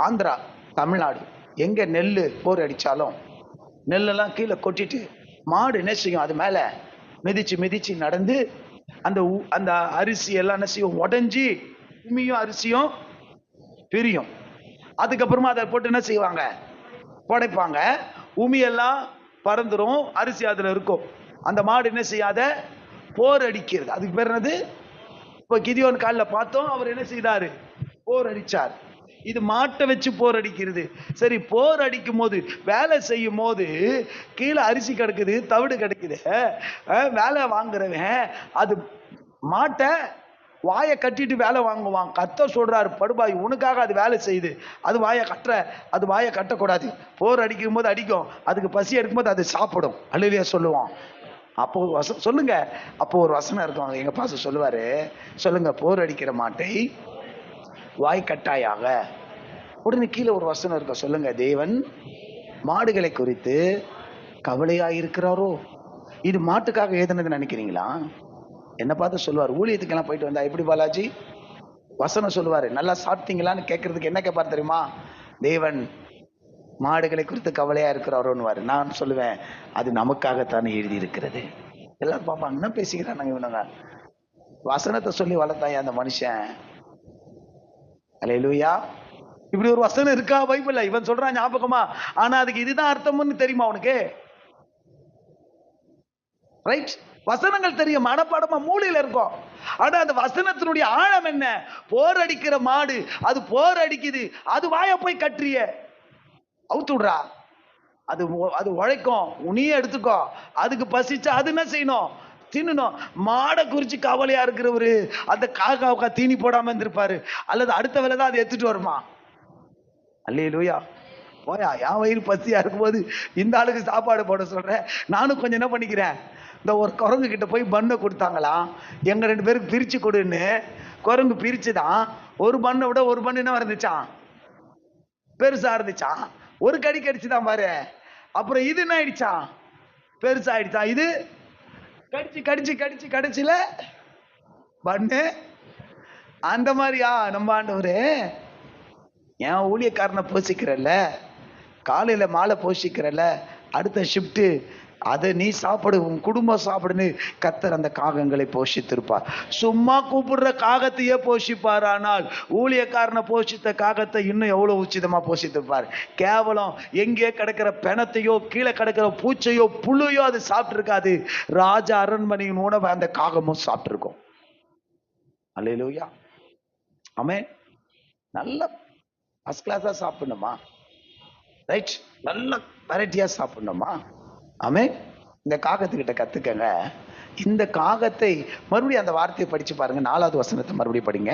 ஆந்திரா, தமிழ்நாடு, எங்க நெல்லு போர் அடிச்சாலும் நெல்லெல்லாம் கீழே கொட்டிட்டு மாடு என்ன செய்யும்? அது மேல மிதிச்சு மிதிச்சு நடந்து அந்த அரிசி எல்லாம் என்ன செய்யும்? உடஞ்சி உமியும் அரிசியும் பிரியும். அதுக்கப்புறமா அதை போட்டு என்ன செய்வாங்க? புடைப்பாங்க. உமியெல்லாம் பறந்துரும், அரிசி அதுல இருக்கும். அந்த மாடு என்ன செய்யாத? போர் அடிக்கிறது. அதுக்கு பேர் என்னது? இப்போ கிதியோன் காலில் பார்த்தோம், அவர் என்ன செய்தாரு? போர் அடிச்சார். இது மாட்டை வச்சு போர் அடிக்கிறது. சரி, போர் அடிக்கும் போது, வேலை செய்யும் போது கீழே அரிசி கிடக்குது, தவிடு கிடைக்குது, வேலை வாங்குறவன் அது மாட்டை வாயை கட்டிட்டு வேலை வாங்குவான். கர்த்தர் சொல்றாரு, படுபாய், உனக்காக அது வேலை செய்யுது, அது வாயை கட்டுற, அது வாயை கட்டக்கூடாது. போர் அடிக்கும் போது அடிக்கும், அதுக்கு பசி எடுக்கும்போது அது சாப்பிடும். அல்லேலூயா சொல்லுவான். அப்போ சொல்லுங்க, அப்போ ஒரு வசனம் இருக்கும், எங்க பாஸ்டர் சொல்லுவாரு, சொல்லுங்க, போர் அடிக்கிற மாட்டை வாய்க்கட்டாயாக. உடனே கீழே ஒரு வசனம் இருக்க, சொல்லுங்க, தேவன் மாடுகளை குறித்து கவலையாயிருக்கிறாரோ? இது மாட்டுக்காக ஏதுனது நினைக்கிறீங்களா? என்ன பார்த்து சொல்லுவார், ஊழியத்துக்கெல்லாம் போயிட்டு வந்தா எப்படி பாலாஜி வசனம் சொல்லுவாரு, நல்லா சாப்பிட்டீங்களான்னு கேட்கறதுக்கு என்ன கேட்பாரு தெரியுமா? தேவன் மாடுகளை குறித்து கவலையா இருக்கிறாரோன்னு நான் சொல்லுவேன், அது நமக்காகத்தானே எழுதி இருக்கிறது. எல்லாரும் பார்ப்பாங்க, என்ன பேசிக்கிறாங்க இவனுங்க, வசனத்தை சொல்லி வளர்த்தாயா அந்த மனுஷன். அல்லேலூயா. இப்படி ஒரு வசனம் இருக்கா பைபிள்ல? இவன் சொல்றான் ஞாபகமா, ஆனா அதுக்கு இதுதான் அர்த்தம்னு தெரியுமா உனக்கு? ரைட்? வசனங்கள் தெரியும், மனப்பாடமா மூளையில இருக்கும். ஆனா அந்த வசனத்தினுடைய ஆழம் என்ன? போர் அடிக்கிற மாடு அது போர் அடிக்குது, அது வாய போய் கற்றிய அவுத்து விடுறா, அது உழைக்கும், உனியே எடுத்துக்கோ. அதுக்கு பசிச்சா அது என்ன செய்யணும்? தின்னணும். மாடை குறிச்சு கவலையா இருக்கிறவரு அந்த காக்காவுக்கா தீனி போடாம இருந்திருப்பாரு, அல்லது அடுத்த வேலை தான் அதை எடுத்துட்டு வருமா? அல்லேலூயா. போயா, என் வயிறு பசியா இருக்கும்போது இந்த ஆளுக்கு சாப்பாடு போட சொல்றேன். நானும் கொஞ்சம் என்ன பண்ணிக்கிறேன், இந்த ஒரு குரங்கு கிட்ட போய் பண்ணை கொடுத்தாங்களாம், எங்க 2 பேருக்கு பிரிச்சு கொடுன்னு. குரங்கு பிரிச்சுதான், ஒரு பண்ணை விட ஒரு பண்ணு என்ன இருந்துச்சான், பெருசா இருந்துச்சான். ஒரு கடி கடிச்சுதான் பாரு. அப்புறம் இது என்ன ஆயிடுச்சான், பெருசா ஆயிடுச்சான். இது கடிச்சு கடிச்சு கடிச்சு கடிச்சுல பண்ணு. அந்த மாதிரியா நம்ம ஆண்டவரே என் ஊழியக்காரனை போஷிக்கிறல்ல, காலையில மாலை போஷிக்கிறல்ல, அடுத்த ஷிப்ட் அதை நீ சாப்பிடு, உன் குடும்பம் சாப்பிடுன்னு கர்த்தர் அந்த காகங்களை போஷித்திருப்பார். சும்மா கூப்பிடுற காகத்தையே போஷிப்பார், ஆனால் ஊழியக்காரனை போஷித்த காகத்தை இன்னும் எவ்வளவு உச்சிதமா போஷித்திருப்பார். கேவலம் எங்கே கிடக்கிற பெணத்தையோ கீழே கிடக்கிற பூச்சையோ புழுயோ அது சாப்பிட்டு இருக்காது, ராஜா அரண்மனையின் உணவை அந்த காகமும் சாப்பிட்டு இருக்கும். அல்லேலூயா. ஆமென். நல்ல ஃபர்ஸ்ட் கிளாஸா சாப்பிடணுமா? ரைட்? நல்ல வெரைட்டியா சாப்பிடணுமா? ஆமென். இந்த காகத்துக்கிட்ட கத்துக்கங்க. இந்த காகத்தை மறுபடியும் அந்த வார்த்தையை படிச்சு பாருங்க, 4வது வசனத்தை மறுபடியும் படிங்க.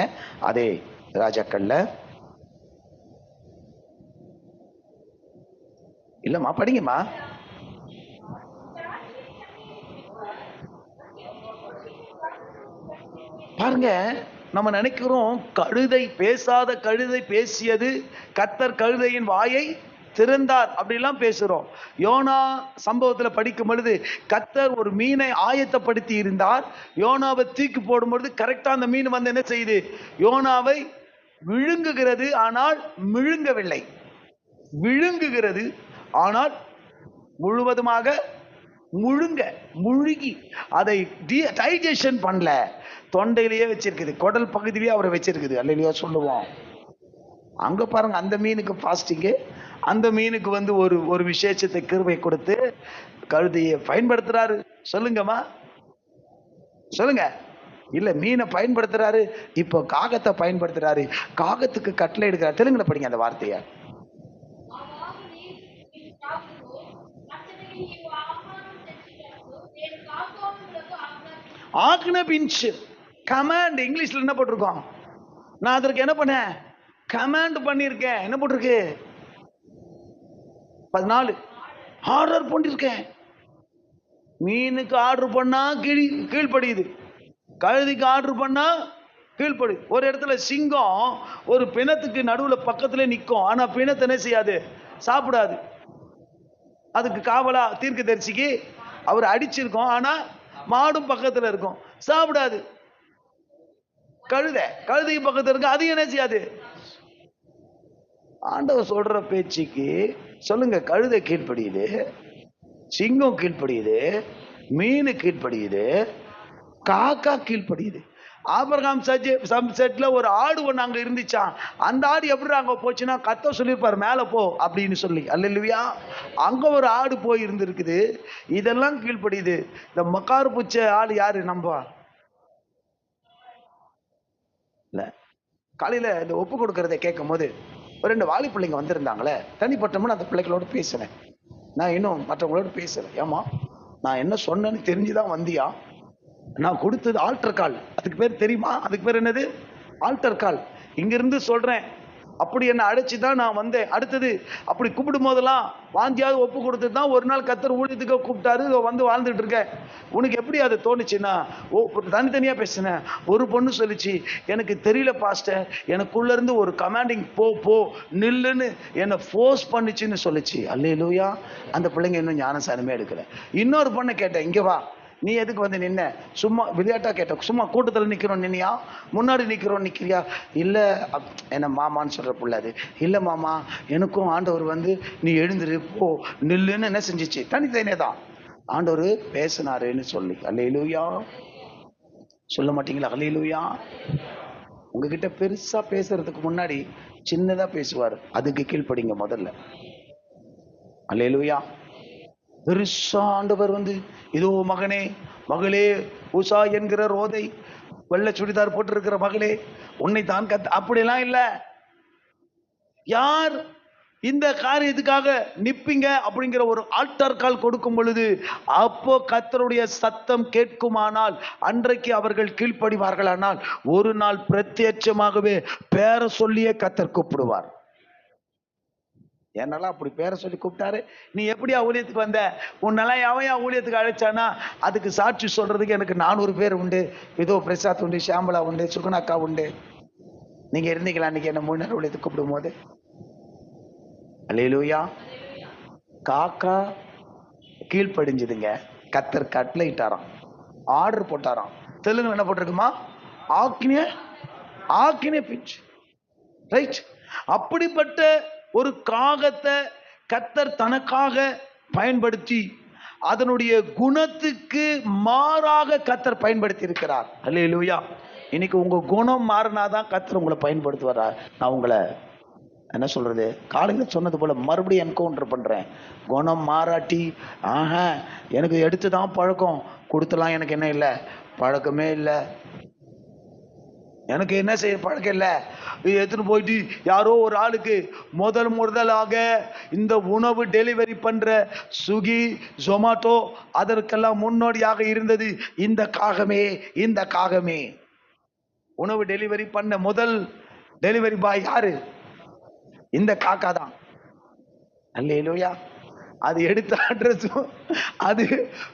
அதே ராஜாக்கள்ல இல்லம்மா, படிங்கம்மா. பாருங்க, நம்ம நினைக்கிறோம் கழுதை, பேசாத கழுதை பேசியது, கர்த்தர் கழுதையின் வாயை திறந்தார் அப்படிலாம் பேசுறோம். யோனா சம்பவத்துல படிக்கும் பொழுது கர்த்தர் ஒரு மீனை ஆயத்தப்படுத்தி இருந்தார். யோனாவை தூக்கி போடும் பொழுது கரெக்டா அந்த மீன் வந்து என்ன செய்யுது, யோனாவை விழுங்குகிறது, ஆனால் விழுங்கவில்லை. விழுங்குகிறது, ஆனால் முழுவதுமாக முழுகி அதை டைஜஷன் பண்ணல, தொண்டையிலேயே வச்சிருக்குது, குடல் பகுதியிலேயே அவரை வச்சிருக்குது. அல்லேலூயா சொல்லுவோம். அங்க பாருங்க, அந்த மீனுக்கு ஃபாஸ்டிங்கு, அந்த மீனுக்கு வந்து ஒரு விசேஷத்தை கிருபை கொடுத்து கழுதையை பயன்படுத்துறாரு. சொல்லுங்கம்மா, சொல்லுங்க. இல்ல, மீனை பயன்படுத்துறாரு, இப்போ காகத்தை பயன்படுத்துறாரு. காகத்துக்கு கட்டளை எடுக்கிறார். தெலுங்குல படிங்க அந்த வார்த்தைய. ஆக்னபின்ச் கமாண்ட், இங்கிலீஷ்ல என்ன போட்டிருக்கோம்? நான் அதற்கு என்ன பண்ணேன், கமாண்ட் பண்ணிருக்கேன். என்ன போட்டிருக்கு? 14 ஆர்டர் பண்ணிருக்கேன். மீனுக்கு ஆர்டர் பண்ணா கீழ்படியுது, கழுதிக்கு ஆர்டர் பண்ணா கீழ்படி. ஒரு இடத்துல சிங்கம் ஒரு பிணத்துக்கு நடுவுல பக்கத்துல நிற்கும், ஆனா பிணத்தை என்ன செய்யாது, சாப்பிடாது. அதுக்கு காவலா தீர்க்கதரிசிக்கு அவர் அடிச்சிருக்கோம், ஆனா மாடும் பக்கத்துல இருக்கும், சாப்பிடாது. கழுதைக்கு பக்கத்துல இருக்கு, அது என்ன செய்யாது. ஆண்டவர் சொல்ற பேச்சுக்கு சொல்லுங்க, கழுதை கீழ்படியுது, சிங்கம் கீழ்படியுது, மீன் கீழ்படியுது, காக்கா கீழ்படியுது. ஆபிரகாம் செட்ல ஒரு ஆடு ஒண்ணு அங்க இருந்துச்சான். அந்த ஆடு எப்படி அங்க போச்சுன்னா, கர்த்தர் சொல்லியிருப்பார் மேல போ அப்படின்னு சொல்லி. அல்லேலூயா. அங்க ஒரு ஆடு போய் இருந்திருக்குது. இதெல்லாம் கீழ்படியுது. இந்த மக்காரு பூச்ச ஆடு யாரு? நம்ப இல்ல. காலையில இந்த ஒப்பு கொடுக்கறதை கேட்கும் போது ஒரு 2 வாலி பிள்ளைங்க வந்திருந்தாங்களே, தனிப்பட்டமுன்னு அந்த பிள்ளைகளோட பேசினேன். நான் இன்னும் மற்றவங்களோட பேசல. ஏமா, நான் என்ன சொன்னேன்னு தெரிஞ்சுதான் வந்தியா? நான் கொடுத்தது ஆல்டர் கால். அதுக்கு பேர் தெரியுமா? அதுக்கு பேர் என்னது? ஆல்டர் கால். இங்கிருந்து சொல்றேன், அப்படி என்ன அழைச்சுதான் நான் வந்தேன். அடுத்தது அப்படி கூப்பிடும் போதெல்லாம் வாந்தியாவது ஒப்பு கொடுத்துட்டு தான் ஒரு நாள் கர்த்தர் ஊழியத்துக்கு கூப்பிட்டாரு, வந்து வாழ்ந்துட்டு இருக்க. உனக்கு எப்படி அது தோணுச்சுன்னா, தனித்தனியா பேசினேன். ஒரு பொண்ணு சொல்லிச்சு, எனக்கு தெரியல பாஸ்டர், எனக்குள்ள இருந்து ஒரு கமாண்டிங் போ நில்லுன்னு என்னை ஃபோர்ஸ் பண்ணிச்சுன்னு சொல்லிச்சு. அல்லேலூயா. அந்த பிள்ளைங்க இன்னும் ஞானசானமே எடுக்கல. இன்னொரு பொண்ணை கேட்டேன், இங்க வா, நீ எதுக்கு வந்து நின்ன? சும்மா விளையாட்டா கேட்ட, சும்மா கூட்டத்தில் நிக்கிறோம் நின்னியா, முன்னாடி நிக்கிறோம் நிக்கிறியா? இல்ல என்ன மாமான்னு சொல்ற புள்ள அது. இல்ல மாமா, எனக்கும் ஆண்டவர் வந்து நீ எழுந்துரு போ நில்லுன்னு என்ன செஞ்சிச்சு? தனித்தனியே தான் ஆண்டவர் பேசினாருன்னு சொல்லி. அல்லேலூயா. சொல்ல மாட்டீங்களா அல்லேலூயா? உங்ககிட்ட பெருசா பேசுறதுக்கு முன்னாடி சின்னதா பேசுவார், அதுக்கு கீழ்ப்படிங்க முதல்ல. அல்லேலூயா. பெருசா ஆண்டவர் வந்து, இதோ மகனே மகளே, உஷா என்கிற ரோதை, வெள்ளை சுடிதார் போட்டிருக்கிற மகளே, உன்னை தான் அப்படியெல்லாம் இல்ல. யார் இந்த காரியத்துக்காக நிப்பீங்க அப்படிங்கிற ஒரு ஆல்டர் கால் கொடுக்கும் பொழுது, அப்போ கர்த்தருடைய சத்தம் கேட்குமானால், அன்றைக்கு அவர்கள் கீழ்ப்படிவார்களானால், ஒரு நாள் பிரத்யட்சமாகவே பேர சொல்லியே கர்த்தர் கூப்பிடுவார். என்னெல்லாம் அப்படி பேரை சொல்லி கூப்பிட்டாரு. நீ எப்படியா ஊழியத்துக்கு வந்த? உன்னெல்லாம் எவையா ஊழியத்துக்கு அழைச்சானா? அதுக்கு சாட்சி சொல்றதுக்கு எனக்கு 400 பேர் உண்டு. இதோ பிரசாத் உண்டு, ஷியாமலா உண்டு, சுகுணாக்கா உண்டு. நீங்க இருந்தீங்களா அன்னைக்கு என்ன 3 நேரம் ஊழியத்துக்கு கூப்பிடும் போது? அல்லேலூயா. காக்கா கீழ்ப்படிஞ்சதுங்க. கர்த்தர் கட்டளையிட்டாராம், ஆர்டர் போட்டாராம். தெலுங்கு என்ன போட்டிருக்குமா? ஆக்கினே ஆக்கினே பிச். ரைட். அப்படிப்பட்ட ஒரு காகத்தை கர்த்தர் தனக்காக பயன்படுத்தி, அதனுடைய குணத்துக்கு மாறாக கர்த்தர் பயன்படுத்தி இருக்கிறார். அல்லேலூயா. இன்னைக்கு உங்க குணம் மாறினாதான் கர்த்தர் உங்களை பயன்படுத்துவாரா? நான் உங்களை என்ன சொல்றது, காலையில சொன்னது போல மறுபடியும் என்கவுண்டர் பண்றேன். குணம் மாறாட்டி, ஆஹா எனக்கு எடுத்துதான் பழக்கம், கொடுத்தலாம் எனக்கு என்ன இல்லை, பழக்கமே இல்லை, எனக்கு என்ன செய்ய பழக்கம் இல்லை. எடுத்துன்னு போயிட்டு யாரோ ஒரு ஆளுக்கு முதலாக இந்த உணவு டெலிவரி பண்ற ஸ்விக்கி ஜொமாட்டோ, அதற்கெல்லாம் முன்னோடியாக இருந்தது இந்த காகமே. இந்த காகமே உணவு டெலிவரி பண்ண முதல் டெலிவரி பாய் யாரு? இந்த காக்கா தான். அல்லேலூயா. அது எடுத்த அட்ரஸும் அது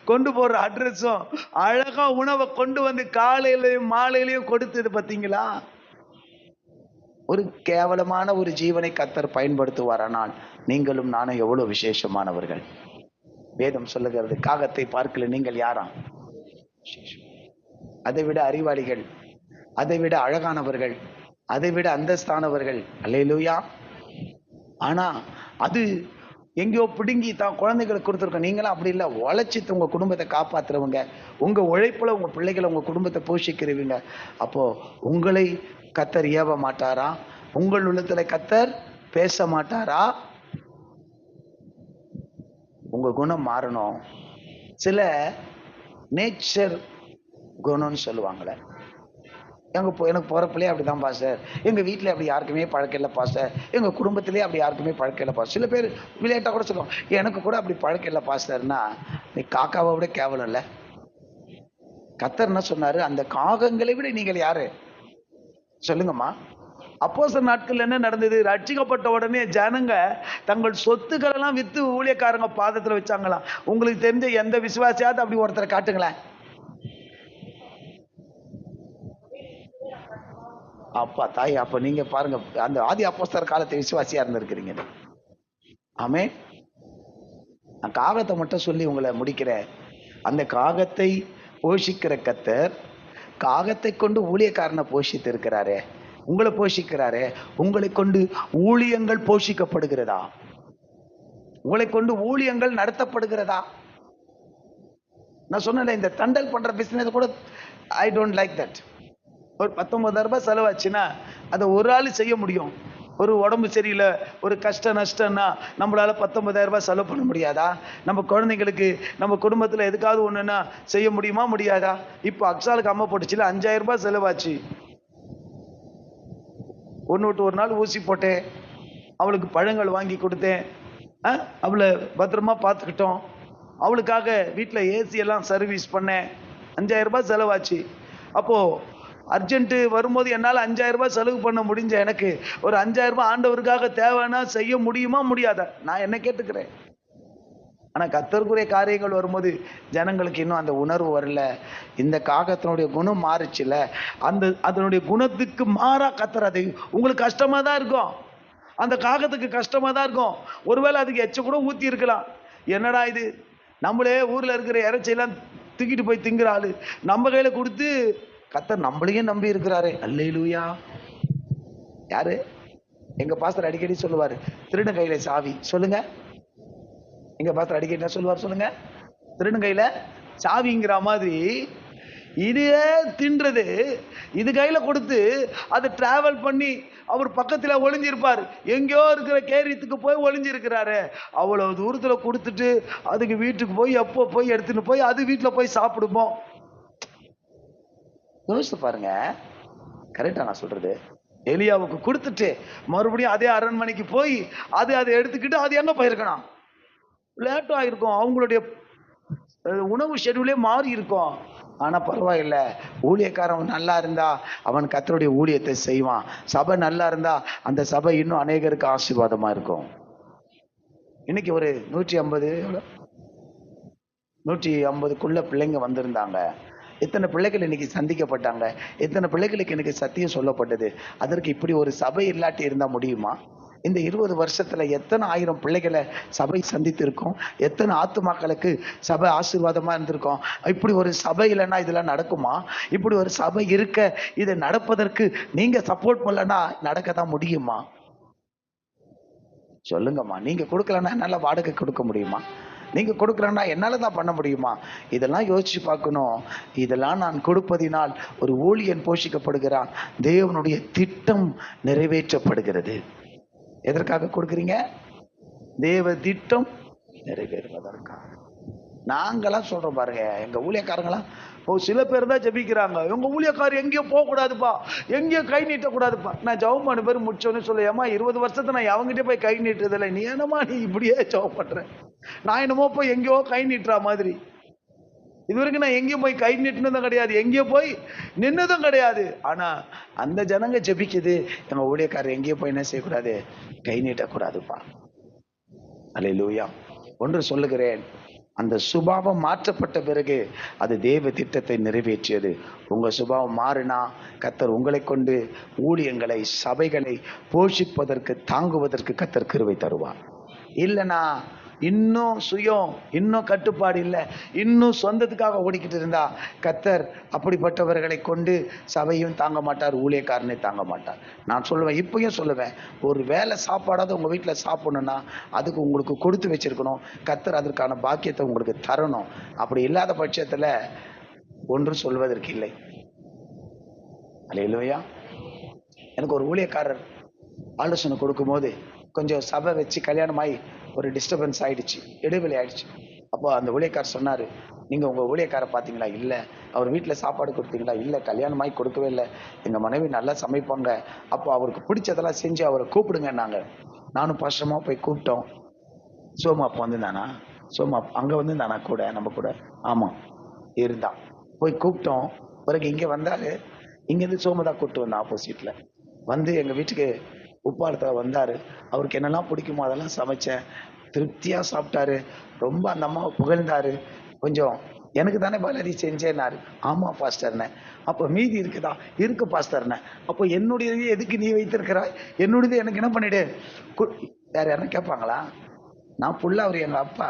கொண்டு போற அட்ரஸும் அழகா உணவை கொண்டு வந்து காலையிலையும் மாலையிலையும் கொடுத்தது பார்த்தீங்களா? ஒரு கேவலமான ஒரு ஜீவனை கர்த்தர் பயன்படுத்துவாரானால் நீங்களும் நானும் எவ்வளவு விசேஷமானவர்கள். வேதம் சொல்லுகிறது, காகத்தை பார்க்கல நீங்கள் யாரா? அதை விட அறிவாளிகள், அதை விட அழகானவர்கள், அதை விட அந்தஸ்தானவர்கள். அல்லேலூயா. ஆனா அது எங்கேயோ பிடுங்கி தான் குழந்தைகளுக்கு கொடுத்துருக்கோம். நீங்களும் அப்படி இல்லை, உழைச்சிட்டு உங்க குடும்பத்தை காப்பாத்துறவங்க, உங்க உழைப்புல உங்க பிள்ளைகளை உங்க குடும்பத்தை போஷிக்கிறவங்க. அப்போ உங்களை கர்த்தர் ஏவ மாட்டாரா? உங்கள் உள்ளத்துல கர்த்தர் பேச மாட்டாரா? உங்க குணம் மாறணும். சில நேச்சர் குணம்னு சொல்லுவாங்களே, எனக்கு பிறப்பிலே அப்படிதான் பாஸ்டர், எங்க வீட்டுல அப்படி யாருக்குமே பழக்கம் இல்லை பாஸ்டர், எங்க குடும்பத்திலே அப்படி யாருக்குமே பழக்கம் இல்லை பாஸ்டர். சில பேர் விளையாட்டா கூட சொல்லுவாங்க, எனக்கு கூட அப்படி பழக்கம் இல்லை பாஸ்டர்னா, நீ காக்காவை விட கேவலம் இல்ல. கர்த்தர் என்ன சொன்னாரு? அந்த காகங்களை விட நீங்கள் யாரு சொல்லுங்கம்மா. அப்போஸ்தலர் நாட்கள் என்ன நடந்தது? ரட்சிக்கப்பட்ட உடனே ஜனங்க தங்கள் சொத்துக்கள் எல்லாம் வித்து ஊழியக்காரங்க பாதத்துல வச்சாங்களாம். உங்களுக்கு தெரிஞ்ச எந்த விசுவாசியாவது அப்படி ஒருத்தரை காட்டுங்களேன். அப்பா தாய், அப்ப நீங்க பாருங்க, அந்த ஆதி அப்போஸ்தலர் காலத்தை விசுவாசியா இருந்திருக்கிறீங்க. ஆமே. நான் காகத்தை மட்டும் சொல்லி உங்களை முடிக்கிறேன். அந்த காகத்தை போஷிக்கிற கர்த்தர் காகத்தை கொண்டு ஊழியக்காரனை போஷித்து இருக்கிறாரே, உங்களை போஷிக்கிறாரே. உங்களை கொண்டு ஊழியங்கள் போஷிக்கப்படுகிறதா? உங்களை கொண்டு ஊழியங்கள் நடத்தப்படுகிறதா? நான் சொன்னேன், இந்த தண்டல் பண்ற பிசினஸ் கூட ஐ டோன்ட் லைக் தட். ஒரு 19,000 ரூபாய் செலவாச்சுன்னா அதை ஒரு ஆள் செய்ய முடியும். ஒரு உடம்பு சரியில்லை, ஒரு கஷ்ட நஷ்டம்னா நம்மளால 19,000 ரூபாய் செலவு பண்ண முடியாதா? நம்ம குழந்தைங்களுக்கு நம்ம குடும்பத்தில் எதுக்காவது ஒண்ணுன்னா செய்ய முடியுமா? முடியாதா? இப்போ அக்ஸாலுக்கு அம்மா போட்டுச்சுல 5,000 ரூபாய் செலவாச்சு. ஒன்று விட்டு ஒரு நாள் ஊசி போட்டேன், அவளுக்கு பழங்கள் வாங்கி கொடுத்தேன், அவளை பத்திரமா பார்த்துக்கிட்டோம், அவளுக்காக வீட்டில் ஏசி எல்லாம் சர்வீஸ் பண்ணேன். 5,000 ரூபாய் செலவாச்சு. அப்போ அர்ஜென்ட்டு வரும்போது என்னால் 5,000 ரூபாய் செலவு பண்ண முடிஞ்ச எனக்கு ஒரு 5,000 ரூபாய் ஆண்டவருக்காக தேவைன்னா செய்ய முடியுமா? முடியாதா? நான் என்ன கேட்டுக்கிறேன். ஆனா கர்த்தருக்குரிய காரியங்கள் வரும்போது ஜனங்களுக்கு இன்னும் அந்த உணர்வு வரல. இந்த காகத்தினுடைய குணம் மாறுச்சுல, அதனுடைய குணத்துக்கு மாறா கர்த்தர். அது உங்களுக்கு கஷ்டமா தான் இருக்கும், அந்த காகத்துக்கு கஷ்டமா தான் இருக்கும். ஒருவேளை அதுக்கு எச்ச கூட ஊத்தி இருக்கலாம். என்னடா இது, நம்மளே ஊர்ல இருக்கிற இறைச்சியெல்லாம் தூக்கிட்டு போய் திங்கிற ஆளு நம்ம கையில கொடுத்து கர்த்தர் நம்மளையும் நம்பி இருக்கிறாரு. அல்லேலூயா. யாரு? எங்க பாஸ்டர் அடிக்கடி சொல்லுவாரு, திருடன் கையில சாவி. சொல்லுங்க, எங்க பாஸ்டர் அடிக்கடி என்ன சொல்லுவார் சொல்லுங்க? திருடன் கையில சாவிங்கிற மாதிரி இதே தின்றது இது கையில கொடுத்து அதை டிராவல் பண்ணி அவர் பக்கத்துல ஒளிஞ்சிருப்பார். எங்கேயோ இருக்கிற கேரியத்துக்கு போய் ஒளிஞ்சிருக்கிறாரு. அவ்வளவு தூரத்துல கொடுத்துட்டு அதுக்கு வீட்டுக்கு போய் எப்போ போய் எடுத்துட்டு போய் அது வீட்டுல போய் சாப்பிடுமோ? யோசிச்சு பாருங்க. கரெக்டா நான் சொல்றது? எலியாவுக்கு கொடுத்துட்டு மறுபடியும் அதே அரண்மனைக்கு போய் அதை எடுத்துக்கிட்டு அது எங்க போயிருக்கணும்? லேட் ஆயிருக்கும். அவங்களுடைய உணவு ஷெட்யூலே மாறி இருக்கும். ஆனா பரவாயில்ல, ஊழியக்காரன் நல்லா இருந்தா அவன் கர்த்தருடைய ஊழியத்தை செய்வான். சபை நல்லா இருந்தா அந்த சபை இன்னும் அநேகருக்கு ஆசீர்வாதமா இருக்கும். இன்னைக்கு ஒரு 150க்குள்ள பிள்ளைங்க வந்திருந்தாங்க. எத்தனை பிள்ளைகள் இன்னைக்கு சந்திக்கப்பட்டாங்க, எத்தனை பிள்ளைகளுக்கு இன்னைக்கு சத்தியம் சொல்லப்பட்டது. அதற்கு இப்படி ஒரு சபை இல்லாட்டி இருந்தா முடியுமா? இந்த 20 வருஷத்துல எத்தனை ஆயிரம் பிள்ளைகளை சபை சந்தித்து இருக்கோம், எத்தனை ஆத்துமாக்களுக்கு சபை ஆசீர்வாதமா இருந்திருக்கோம். இப்படி ஒரு சபை இல்லைன்னா இதெல்லாம் நடக்குமா? இப்படி ஒரு சபை இருக்க இதை நடப்பதற்கு நீங்க சப்போர்ட் பண்ணலன்னா நடக்கதான் முடியுமா? சொல்லுங்கம்மா. நீங்க கொடுக்கலன்னா என்னால வாடகை கொடுக்க முடியுமா? நீங்க கொடுக்கலன்னா என்னாலதான் பண்ண முடியுமா? இதெல்லாம் யோசிச்சு பார்க்கணும். இதெல்லாம் நான் கொடுப்பதினால் ஒரு ஊழியன் போஷிக்கப்படுகிறான். தேவனுடைய திட்டம் நிறைவேற்றப்படுகிறது. எதற்காக கொடுக்குறீங்க? தேவ திட்டம் நிறைவேறுவதற்காக. நாங்கெல்லாம் சொல்றோம் பாருங்க, எங்க ஊழியக்காரங்களாம் சில பேர் தான் ஜெபிக்கிறாங்க. உங்க ஊழியக்காரர் எங்கேயோ போக கூடாதுப்பா, எங்கேயோ கை நீட்ட கூடாதுப்பா. நான் ஜெபம் பண்ண பேர் முடிச்சோன்னு சொல்ல, ஏமா 20 வருஷத்தை நான் அவங்ககிட்ட போய் கை நீட்டுறதில்லை, நீ என்னமா நீ இப்படியே ஜெபம் பண்ற? நான் என்னமோ போய் எங்கேயோ கை நீட்டுற மாதிரி. இது வரைக்கும் நான் எங்கேயும் போய் கை நீட்டினதும் கிடையாது, எங்கேயோ போய் நின்னதும் கிடையாது. ஆனா அந்த ஜனங்க ஜெபிக்குது, நம்ம ஊழியக்காரர் எங்கேயோ போய் என்ன செய்யக்கூடாது? கை நீட்டக்கூடாதுப்பா. அல்லேலூயா. ஒன்று சொல்லுகிறேன், அந்த சுபாவம் மாற்றப்பட்ட பிறகு அது தேவ திட்டத்தை நிறைவேற்றியது. உங்க சுபாவம் மாறினா கர்த்தர் உங்களை கொண்டு ஊழியங்களை சபைகளை போஷிப்பதற்கு தாங்குவதற்கு கர்த்தர் கிருபை தருவார். இல்லைன்னா இன்னும் சுயம், இன்னும் கட்டுப்பாடு இல்லை, இன்னும் சொந்தத்துக்காக ஓடிக்கிட்டு இருந்தா கர்த்தர் அப்படிப்பட்டவர்களை கொண்டு சபையும் தாங்க மாட்டார், ஊழியக்காரனை தாங்க மாட்டார். நான் சொல்லுவேன், இப்பயும் சொல்லுவேன், ஒரு வேளை சாப்பாடாவது உங்க வீட்டில் சாப்பிடணும்னா அதுக்கு உங்களுக்கு கொடுத்து வச்சிருக்கணும். கர்த்தர் அதற்கான பாக்கியத்தை உங்களுக்கு தரணும். அப்படி இல்லாத பட்சத்துல ஒன்றும் சொல்வதற்கு இல்லை. அல்லேலூயா. எனக்கு ஒரு ஊழியக்காரர் ஆலோசனை கொடுக்கும்போது கொஞ்சம் சபை வச்சு கல்யாணமாயி ஒரு டிஸ்டர்பன்ஸ் ஆயிடுச்சு, இடைவெளி ஆயிடுச்சு. அப்போ அந்த ஊழியக்காரர் சொன்னாரு, நீங்க உங்க ஊழியக்காரர் பாத்தீங்களா? இல்ல. அவர் வீட்டுல சாப்பாடு கொடுத்தீங்களா? இல்ல. கல்யாணமாயி கொடுக்கவே இல்லை. எங்க மனைவி நல்லா சமைப்பாங்க, அப்போ அவருக்கு பிடிச்சதெல்லாம் செஞ்சு அவரை கூப்பிடுங்கன்னாங்க. நானும் பாஸ்டமா போய் கூப்பிட்டோம். சோமா அப்போ வந்திருந்தானா? சோமா அங்க வந்திருந்தானா கூட நம்ம கூட? ஆமா இருந்தான். போய் கூப்பிட்டோம். பிறகு இங்க வந்தாரு. இங்க இருந்து சோமதா கூப்பிட்டு வந்தான். ஆப்போசிட்ல வந்து எங்க வீட்டுக்கு உப்பாளத்துல வந்தாரு. அவருக்கு என்னெல்லாம் பிடிக்குமோ அதெல்லாம் சமைச்சேன். திருப்தியா சாப்பிட்டாரு. ரொம்ப அந்த அம்மாவை புகழ்ந்தாரு. கொஞ்சம் எனக்கு தானே பலரி செஞ்சேன்னாரு. ஆமா பாஸ்டர்னே. அப்போ மீதி இருக்குதா? இருக்கு பாஸ்டர்னே. அப்போ என்னுடைய எதுக்கு நீ வைத்திருக்கிறாய்? என்னுடையது எனக்கு என்ன பண்ணிடு? வேற யாரும் கேட்பாங்களா? நான் புள்ள, அவர் எங்க அப்பா,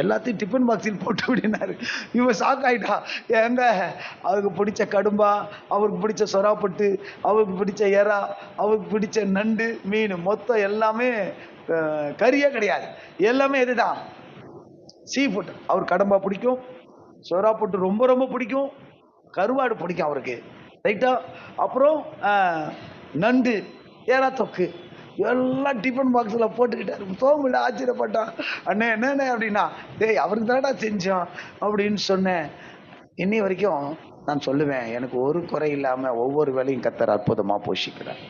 எல்லாத்தையும் டிஃபன் பாக்ஸில் போட்டு விடினாரு. இவன் ஷாக் ஆயிட்டா. எங்க அவருக்கு பிடிச்ச கடும்பா, அவருக்கு பிடிச்ச சொராப்பட்டு, அவருக்கு பிடிச்ச எறா, அவருக்கு பிடிச்ச நண்டு, மீன், மொத்தம் எல்லாமே கறியே கிடையாது, எல்லாமே இதுதான் சீ ஃபுட். அவர் கடம்பா பிடிக்கும், சொராப்பட்டு ரொம்ப ரொம்ப பிடிக்கும், கருவாடு பிடிக்கும் அவருக்கு, ரைட்டா. அப்புறம் நண்டு, ஏறா தொக்கு எல்லாம் டிஃபன் பாக்ஸில் போட்டுக்கிட்டாரு. சோமில்ல ஆச்சரியப்பட்டான். அண்ணே என்னண்ணே அப்படின்னா, டேய் அவருக்கு தானடா செஞ்சோம் அப்படின்னு சொன்னேன். இன்னி வரைக்கும் நான் சொல்லுவேன், எனக்கு ஒரு குறை இல்லாம ஒவ்வொரு வேலையும் கர்த்தர் அற்புதமா போஷிக்கிறார்.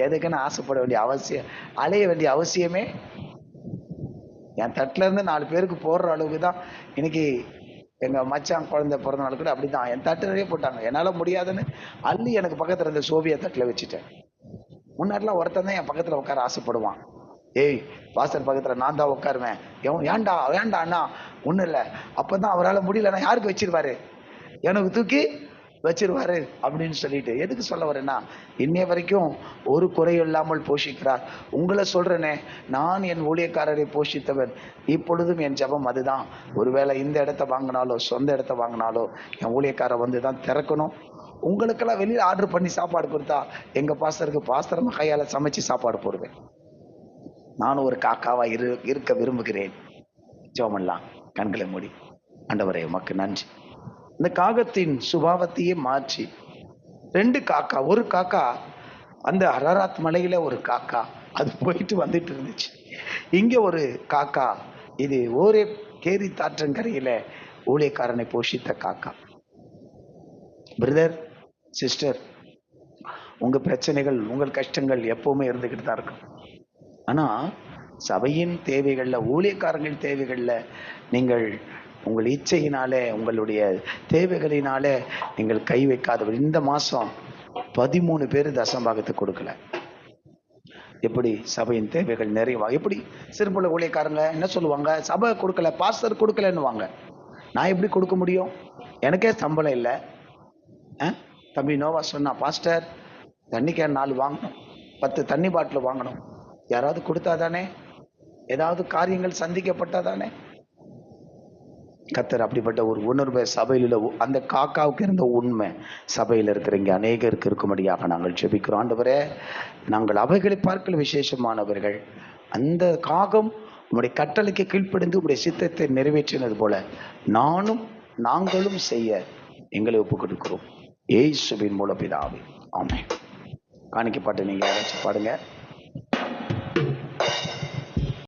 எதுக்குன்னு ஆசைப்பட வேண்டிய அவசியம், அலைய வேண்டிய அவசியமே. என் தட்டுல இருந்து 4 பேருக்கு போடுற அளவுக்கு தான். இன்னைக்கு எங்க மச்சான் குழந்தை பிறந்த நாள் கூட அப்படிதான் என் தட்டு நிறைய போட்டாங்க. என்னால முடியாதுன்னு அள்ளி எனக்கு பக்கத்துல இருந்த சோவியா தட்டுல வச்சுட்டேன். முன்னாடிலாம் ஒருத்தன் தான் என் பக்கத்துல உட்கார ஆசைப்படுவான். ஏய் பாஸ்டர் பக்கத்துல நான் தான் உட்காருவேன். ஏன்டா வேண்டா அண்ணா? ஒண்ணும் இல்லை. அப்பதான் அவரால் முடியலன்னா யாருக்கு வச்சிருவாரு? எனக்கு தூக்கி வச்சிருவாரு அப்படின்னு சொல்லிட்டு எதுக்கு சொல்ல வரேன்னா, இன்னைய வரைக்கும் ஒரு குறையும் இல்லாமல் போஷிக்கிறார். உங்களை சொல்றேனே, நான் என் ஊழியக்காரரை போஷித்தவன், இப்பொழுதும் என் ஜெபம் அதுதான். ஒருவேளை இந்த இடத்த வாங்கினாலோ சொந்த இடத்த வாங்கினாலோ என் ஊழியக்காரர் வந்து தான் திறக்கணும். உங்களுக்கெல்லாம் வெளியில ஆர்டர் பண்ணி சாப்பாடு கொடுத்தா எங்க பாஸ்டர் கையால சமைச்சு சாப்பாடு போடுவேன். நானும் ஒரு காக்காவா இருக்க விரும்புகிறேன். ஜெபமெல்லாம் கண்களை மூடி. ஆண்டவரே உமக்கு நன்றி. இந்த காகத்தின் சுபாவத்தையே மாற்றி 2 காக்கா, ஒரு காக்கா அந்த அரராத் மலையில ஒரு காக்கா அது போயிட்டு வந்துட்டு இருந்துச்சு. இங்க ஒரு காக்கா, இது ஒரே கேரி தாற்றங்கரையில ஊழியக்காரனை போஷித்த காக்கா. பிரதர், சிஸ்டர், உங்க பிரச்சனைகள், உங்கள் கஷ்டங்கள் எப்பவுமே இருந்துகிட்டு தான் இருக்கும். ஆனா சபையின் தேவைகள்ல, ஊழியக்காரங்கள் தேவைகள்ல நீங்கள் உங்கள் இச்சையினாலே, உங்களுடைய தேவைகளினாலே நீங்கள் கை வைக்காதவர். இந்த மாசம் 13 பேர் தசம்பாகத்தை கொடுக்கல. எப்படி சபையின் தேவைகள் நிறைவா? எப்படி சிறுபுள்ள ஊழியக்காரங்க என்ன சொல்லுவாங்க? சபை கொடுக்கல, பாஸ்டர் கொடுக்கலன்னுவாங்க. நான் எப்படி கொடுக்க முடியும்? எனக்கே சம்பளம் இல்லை. தம்பி நோவா சொன்னா, பாஸ்டர் தண்ணி கேன் 4 வாங்கணும், 10 தண்ணி பாட்டில் வாங்கணும். யாராவது கொடுத்தாதானே, ஏதாவது காரியங்கள் சந்திக்கப்பட்டாதானே. கர்த்தர் அப்படிப்பட்ட ஒரு உணர்வை சபையில் அந்த காக்காவுக்கு இருந்த உண்மை சபையில் இருக்கிறவங்க அநேகருக்கு இருக்கும்படியாக நாங்கள் ஜெபிக்கிறோம். ஆண்டவரே, நாங்கள் அவைகளை பார்க்கல விசேஷமானவர்கள். அந்த காகம் உம்முடைய கட்டளைக்கு கீழ்ப்படிந்து உம்முடைய சித்தத்தை நிறைவேற்றினது போல நாங்களும் செய்ய எங்களை ஒப்புக் கொடுக்கிறோம். இயேசுவின் மூலம் பிதாவே, ஆமென். காணிக்கை பாட்டு நீங்க யாராச்சும் பாடுங்க.